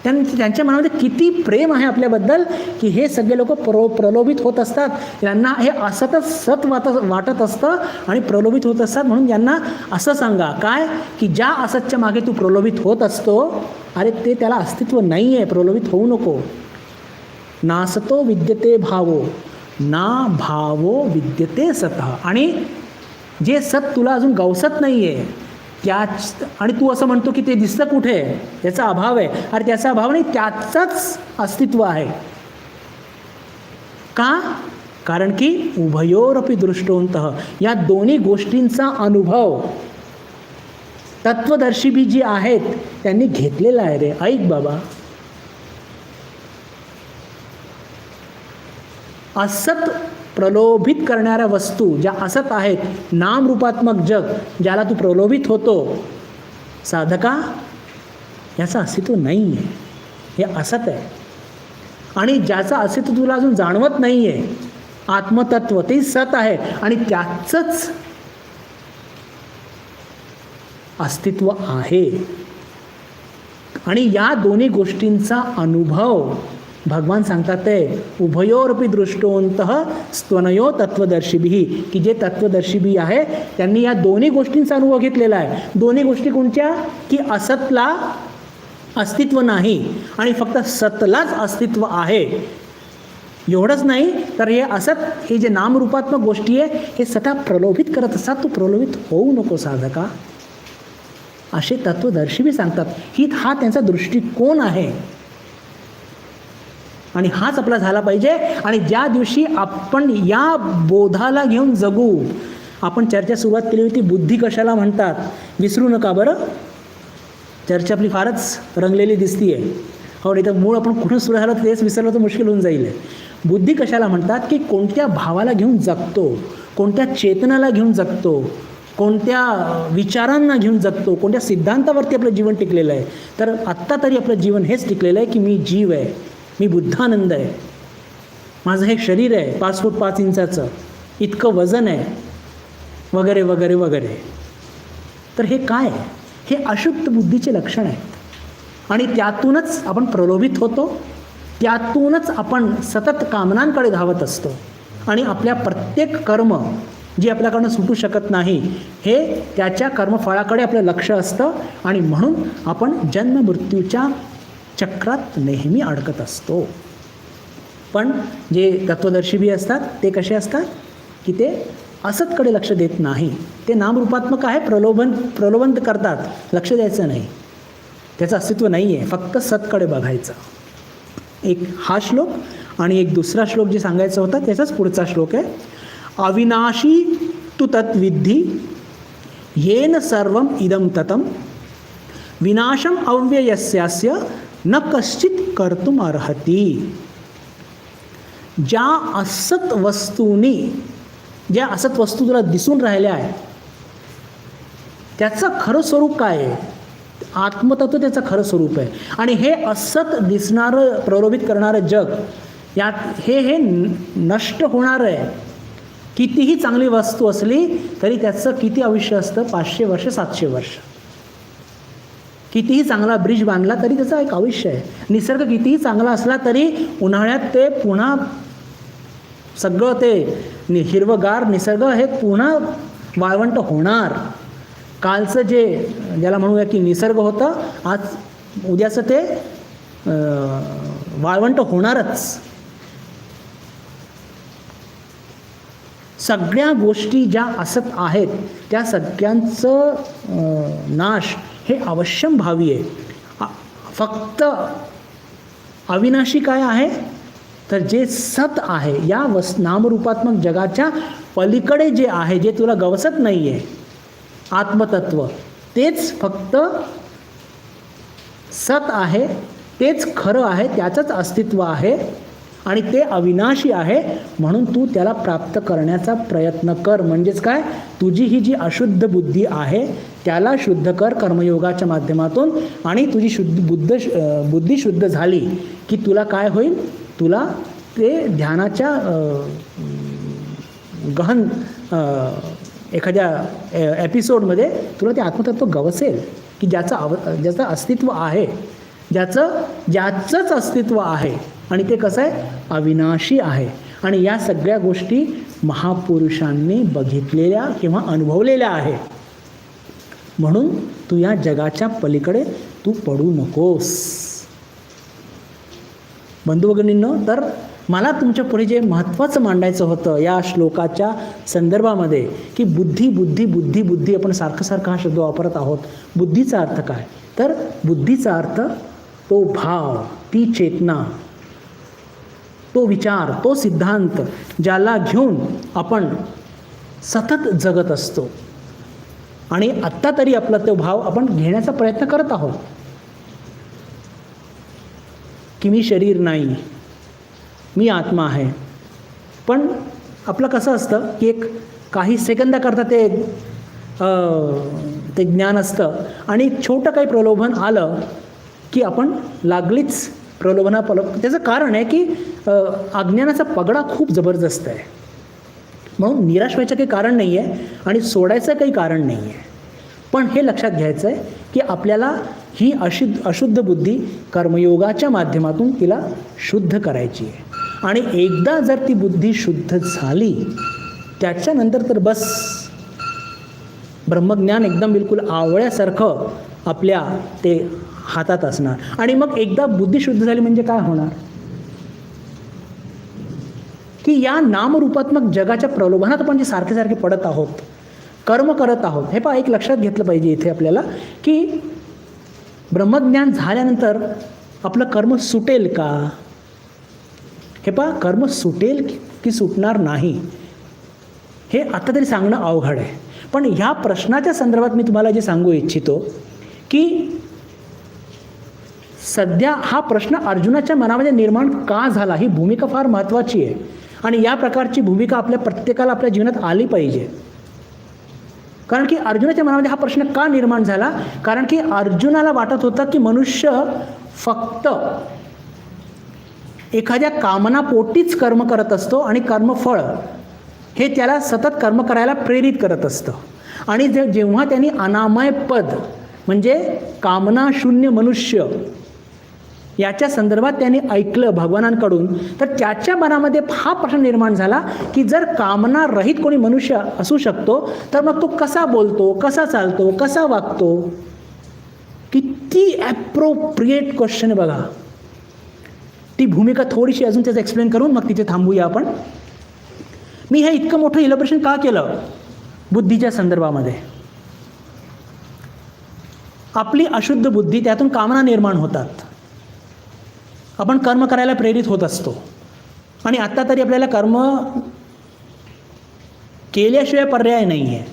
त्यांच्या मनामध्ये किती प्रेम आहे आपल्याबद्दल, की हे सगळे लोक प्रलोभित होत असतात. त्यांना हे असतच सत वाटत असतं आणि प्रलोभित होत असतात. म्हणून त्यांना असं सांगा काय, की ज्या असतच्या मागे तू प्रलोभित होत असतो, अरे ते त्याला अस्तित्व नाही आहे, प्रलोभित होऊ नको. नासतो विद्यते भावो ना भावो विद्यते सतः. आणि जे सत तुला अजून गवसत नाही आहे आणि तू असं म्हणतो की ते दिसतं कुठे, त्याचा अभाव आहे. अरे त्याचा अभाव नाही, त्याचंच अस्तित्व आहे. का? कारण की उभयोरपि दृष्टोंतः, या दोन्ही गोष्टींचा अनुभव तत्वदर्शी जी आहेत त्यांनी घेतलेला आहे रे. ऐक बाबा, असत प्रलोभित करणाऱ्या वस्तू ज्या असत आहेत, नामरूपात्मक जग ज्याला तू प्रलोभित होतो, साधका याचं अस्तित्व नाही आहे. हे असत आहे. आणि ज्याचं अस्तित्व तुला अजून जाणवत नाही आहे, आत्मतत्व ते सत आहे आणि त्याचंच अस्तित्व आहे. आणि या दोन्ही गोष्टींचा अनुभव भगवान सांगतात ते उभयोरपि दृष्टोंतः स्तवनयो तत्वदर्शिभिः, की जे तत्वदर्शिभी आहे त्यांनी या दोन्ही गोष्टींचा अनुभव घेतलेला आहे. दोन्ही गोष्टी कोणत्या? की असतला अस्तित्व नाही आणि फक्त सतलाच अस्तित्व आहे. एवढंच नाही तर हे असत, हे जे नामरूपात्मक गोष्टी आहे हे सतत प्रलोभित करत असतात. तू प्रलोभित होऊ नको साधका, असे तत्वदर्शिभी सांगतात. हा त्यांचा दृष्टिकोन आहे आणि हाच आपला झाला पाहिजे. आणि ज्या दिवशी आपण या बोधाला घेऊन जगू, आपण चर्चा सुरुवात केली होती, बुद्धी कशाला म्हणतात, विसरू नका बरं. चर्चा आपली फारच रंगलेली दिसतीये. हो, नाही तर मूळ आपण कुठून सुरू झालं तेच विसरलं तर मुश्किल होऊन जाईल. बुद्धी कशाला म्हणतात? की कोणत्या भावाला घेऊन जगतो, कोणत्या चेतनाला घेऊन जगतो, कोणत्या विचारांना घेऊन जगतो, कोणत्या सिद्धांतावरती आपलं जीवन टिकलेलं आहे. तर आत्ता तरी आपलं जीवन हेच टिकलेलं आहे की मी जीव आहे, मी बुद्धानंद आहे, माझं हे शरीर आहे 5 फूट 5 इंचाचं, इतकं वजन आहे, वगैरे वगैरे वगैरे. तर हे काय? हे अशुद्ध बुद्धीचे लक्षण आहेत. आणि त्यातूनच आपण प्रलोभित होतो, त्यातूनच आपण सतत कामनांकडे धावत असतो आणि आपल्या प्रत्येक कर्म जे आपल्याकडनं सुटू शकत नाही हे त्याच्या कर्मफळाकडे आपलं लक्ष असतं आणि म्हणून आपण जन्ममृत्यूच्या चक्रात नेहमी अडकत असतो. पण जे तत्वदर्शी बी असतात ते कसे असतात की ते असतकडे लक्ष देत नाही. ते नामरूपात्मक आहे, प्रलोभन करतात, लक्ष द्यायचं नाही, त्याचं अस्तित्व नाही आहे, फक्त सतकडे बघायचं. एक हा श्लोक आणि एक दुसरा श्लोक जे सांगायचा होता त्याचाच पुढचा श्लोक आहे. अविनाशी तु तत्विद्धि येन सर्वम इदम ततम विनाशम अव्ययस्यास्य न कश्चित कर्तुम अर्हति. ज्या असत वस्तूंनी, ज्या असत वस्तू तुला दिसून राहिल्या आहेत त्याचं खरं स्वरूप काय आहे, आत्मतत्व त्याचं खरं स्वरूप आहे. आणि हे असत दिसणारं प्रलोभित करणारं जग यात हे नष्ट होणार आहे. कितीही चांगली वस्तू असली तरी त्याचं किती आयुष्य असतं, 500 वर्ष 700 वर्ष. कितीही चांगला ब्रिज बांधला तरी त्याचं एक आयुष्य आहे. निसर्ग कितीही चांगला असला तरी उन्हाळ्यात ते पुन्हा सगळं ते हिरवगार निसर्ग हे पुन्हा वाळवंट होणार. कालचं जे ज्याला म्हणूया की निसर्ग होतं, आज उद्याचं ते वाळवंट होणारच. सगळ्या गोष्टी ज्या असत आहेत त्या सगळ्यांचं नाश हे अवश्यंभावी आहे. फक्त अविनाशी काय आहे तर जे सत आहे या नामरूपात्मक जगाच्या पलीकडे जे आहे, जे तुला गवसत नाही आहे आत्मतत्व, तेच फक्त सत आहे, तेच खरं आहे, त्याचंच अस्तित्व आहे आणि ते अविनाशी आहे. म्हणून तू त्याला प्राप्त करण्याचा प्रयत्न कर. म्हणजेच काय, तुझी ही जी अशुद्ध बुद्धी आहे त्याला शुद्ध कर कर्मयोगाच्या माध्यमातून. आणि तुझी बुद्धी शुद्ध झाली की तुला काय होईल, तुला ते ध्यानाच्या गहन एखाद्या एपिसोडमध्ये तुला ते आत्मतत्व गवसेल की ज्याचं अस्तित्व आहे, ज्याचंच अस्तित्व आहे आणि ते कसं आहे, अविनाशी आहे. आणि या सगळ्या गोष्टी महापुरुषांनी बघितलेल्या किंवा अनुभवलेल्या आहेत. म्हणून तू या जगाच्या पलीकडे तू पडू नकोस. बंधू भगिनींनो, तर मला तुमच्या पुढे जे महत्त्वाचं मांडायचं होतं या श्लोकाच्या संदर्भामध्ये की बुद्धी बुद्धी बुद्धी बुद्धी आपण सारखं हा शब्द वापरत आहोत. बुद्धीचा अर्थ काय, तर बुद्धीचा अर्थ तो भाव, ती चेतना, तो विचार, तो सिद्धांत ज्याला घेऊन आपण सतत जगत असतो. आणि आत्ता तरी आपला तो भाव आपण घेण्याचा प्रयत्न करत आहोत की मी शरीर नाही, मी आत्मा आहे. पण आपलं कसं असतं की एक काही सेकंदाकरता ते ज्ञान असतं आणि छोटं काही प्रलोभन आलं की आपण लागलीच त्याचं कारण आहे की अज्ञानाचा पगडा खूप जबरदस्त आहे. म्हणून निराश व्हायचं काही कारण नाही आहे आणि सोडायचं काही कारण नाही आहे. पण हे लक्षात घ्यायचं आहे की आपल्याला ही अशुद्ध बुद्धी कर्मयोगाच्या माध्यमातून तिला शुद्ध करायची आहे. आणि एकदा जर ती बुद्धी शुद्ध झाली त्याच्यानंतर तर बस ब्रह्मज्ञान एकदम बिलकुल आवळ्यासारखं आपल्या ते हातात असणार. आणि मग एकदा बुद्धी शुद्ध झाली म्हणजे काय होणार की या नामरूपात्मक जगाच्या प्रलोभनात आपण जे सारखे पडत आहोत, कर्म करत आहोत. हे पहा, एक लक्षात घेतलं पाहिजे इथे आपल्याला की ब्रह्मज्ञान झाल्यानंतर आपलं कर्म सुटेल का. हे पहा, कर्म सुटेल की सुटणार नाही हे आता तरी सांगणं अवघड आहे. पण ह्या प्रश्नाच्या संदर्भात मी तुम्हाला जे सांगू इच्छितो की सध्या हा प्रश्न अर्जुनाच्या मनामध्ये निर्माण का झाला, ही भूमिका फार महत्त्वाची आहे. आणि या प्रकारची भूमिका आपल्या प्रत्येकाला आपल्या जीवनात आली पाहिजे. कारण की अर्जुनाच्या मनामध्ये हा प्रश्न का निर्माण झाला, कारण की अर्जुनाला वाटत होतं की मनुष्य फक्त एखाद्या कामनापोटीच कर्म करत असतो आणि कर्मफळ हे त्याला सतत कर्म करायला प्रेरित करत असतं. आणि जेव्हा त्यांनी अनामय पद म्हणजे कामना शून्य मनुष्य, याच्या संदर्भात त्याने ऐकलं भगवानांकडून. तर त्याच्या मनामध्ये हा प्रश्न निर्माण झाला की जर कामना रहित कोणी मनुष्य असू शकतो तर मग तो कसा बोलतो, कसा चालतो, कसा वागतो. किती ॲप्रोप्रिएट क्वेश्चन आहे बघा. ती भूमिका थोडीशी अजून त्याचं एक्सप्लेन करून मग तिथे थांबूया आपण. मी हे इतकं मोठं इलॅबोरेशन का केलं बुद्धीच्या संदर्भामध्ये? आपली अशुद्ध बुद्धी, त्यातून कामना निर्माण होतात. आपण कर्म करायला प्रेरित होत असतो आणि आत्ता तरी आपल्याला कर्म केल्याशिवाय पर्याय नाही आहे.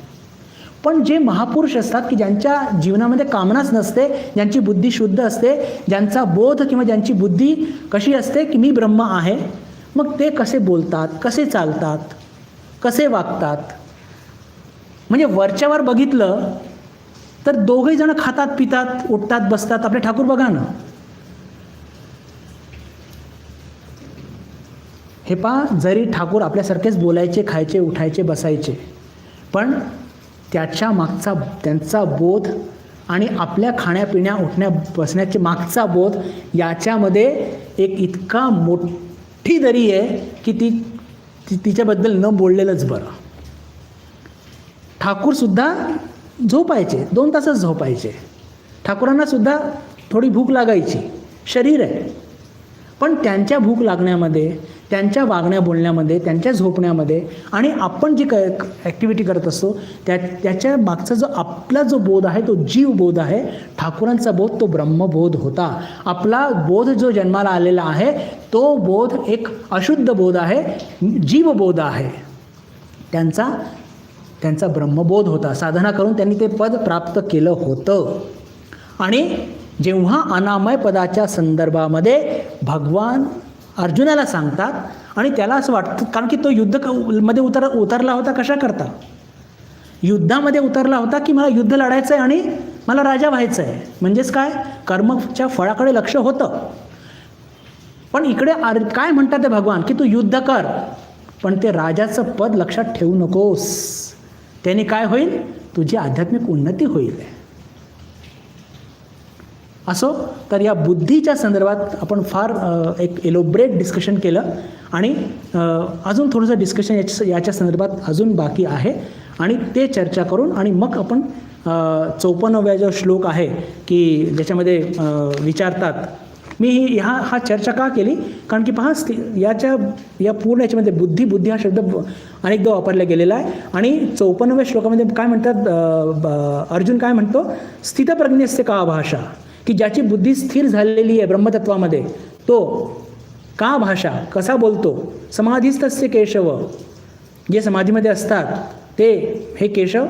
पण जे महापुरुष असतात की ज्यांच्या जीवनामध्ये कामनाच नसते, ज्यांची बुद्धी शुद्ध असते, ज्यांचा बोध किंवा ज्यांची बुद्धी कशी असते की मी ब्रह्म आहे, मग ते कसे बोलतात, कसे चालतात, कसे वागतात. म्हणजे वरच्यावर बघितलं तर दोघेही जण खातात, पितात, उठतात, बसतात. आपले ठाकूर बघा ना, हे पहा, जरी ठाकूर आपल्यासारखेच बोलायचे, खायचे, उठायचे, बसायचे, पण त्याच्या मागचा त्यांचा बोध आणि आपल्या खाण्यापिण्या, उठण्या, बसण्याचे मागचा बोध याच्यामध्ये एक इतका मोठी दरी आहे की तिच्याबद्दल न बोललेलंच बरं. ठाकूरसुद्धा झोपायचे, 2 तासच झोपायचे. ठाकूरांनासुद्धा थोडी भूक लागायची, शरीर आहे. पण त्यांच्या भूक लागण्यामध्ये, त्यांच्या वागण्या बोलण्यामध्ये, त्यांच्या झोपण्यामध्ये आणि आपण जी ॲक्टिव्हिटी करत असतो त्याच्या मागचा जो आपला जो बोध आहे तो जीवबोध आहे. ठाकूरांचा बोध तो ब्रह्मबोध होता. आपला बोध जो जन्माला आलेला आहे तो बोध एक अशुद्ध बोध आहे, जीवबोध आहे. त्यांचा ब्रह्मबोध होता. साधना करून त्यांनी ते पद प्राप्त केलं होतं. आणि जेव्हा अनामय पदाच्या संदर्भामध्ये भगवान अर्जुनाला सांगतात आणि त्याला असं वाटतं, कारण की तो युद्धामध्ये उतरला होता कशा करता? युद्धामध्ये उतरला होता की मला युद्ध लढायचं आहे आणि मला राजा व्हायचं आहे. म्हणजेच काय, कर्मच्या फळाकडे लक्ष होतं. पण इकडे काय म्हणतात ते भगवान की तू युद्ध कर, पण ते राजाचं पद लक्षात ठेवू नकोस. त्याने काय होईल, तुझी आध्यात्मिक उन्नती होईल. असो, तर या बुद्धीच्या संदर्भात आपण फार एक एलोब्रेट डिस्कशन केलं आणि अजून थोडंसं डिस्कशन याच्या संदर्भात अजून बाकी आहे आणि ते चर्चा करून आणि मग आपण 54व्या जो श्लोक आहे की ज्याच्यामध्ये विचारतात. मी हा चर्चा का केली, कारण की पहा, या पूर्ण याच्यामध्ये बुद्धी हा शब्द अनेकदा वापरला गेलेला आहे. आणि 54व्या श्लोकामध्ये काय म्हणतात, अर्जुन काय म्हणतो, स्थितप्रज्ञस्य का भाषा, की ज्याची बुद्धी स्थिर झालेली आहे ब्रह्मतत्वामध्ये, तो का भाषा, कसा बोलतो. समाधीस्तस्य केशव, जे समाधीमध्ये असतात ते हे केशव,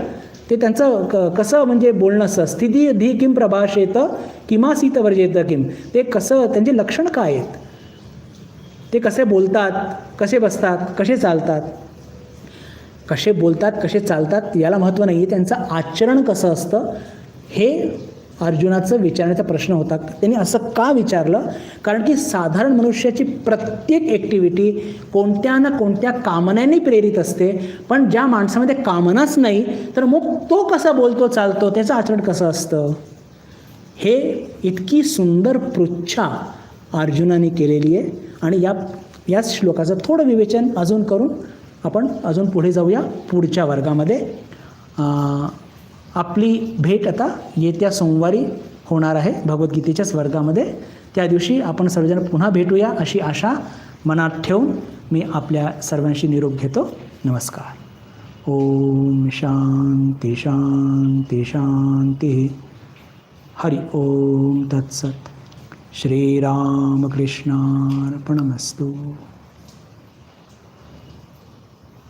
ते त्यांचं कसं म्हणजे बोलणं असतं. स्थिती धी किम प्रभाषेत किमासीत वर्जेत किम, ते कसं, त्यांचे लक्षण काय आहेत, ते कसे बोलतात, कसे बसतात, कसे चालतात. कसे बोलतात, कसे चालतात याला महत्त्व नाही आहे, त्यांचं आचरण कसं असतं हे अर्जुनाचं विचारण्याचा प्रश्न होता. त्यांनी असं का विचारलं, कारण की साधारण मनुष्याची प्रत्येक ॲक्टिव्हिटी कोणत्या ना कोणत्या कामनेने प्रेरित असते. पण ज्या माणसामध्ये कामनाच नाही तर मग तो कसा बोलतो, चालतो, त्याचं आचरण कसं असतं. हे इतकी सुंदर पृच्छा अर्जुनाने केलेली आहे. आणि याच श्लोकाचं थोडं विवेचन अजून करून आपण अजून पुढे जाऊया पुढच्या वर्गामध्ये. आपली भेट आता येत्या सोमवारी होणार आहे भगवद्गीतेच्याच वर्गामध्ये. त्या दिवशी आपण सर्वजण पुन्हा भेटूया अशी आशा मनात ठेवून मी आपल्या सर्वांशी निरोप घेतो. नमस्कार. ओम शांती शांती शांती. हरि ओम तत्सत. श्रीरामकृष्णार्पणमस्तु.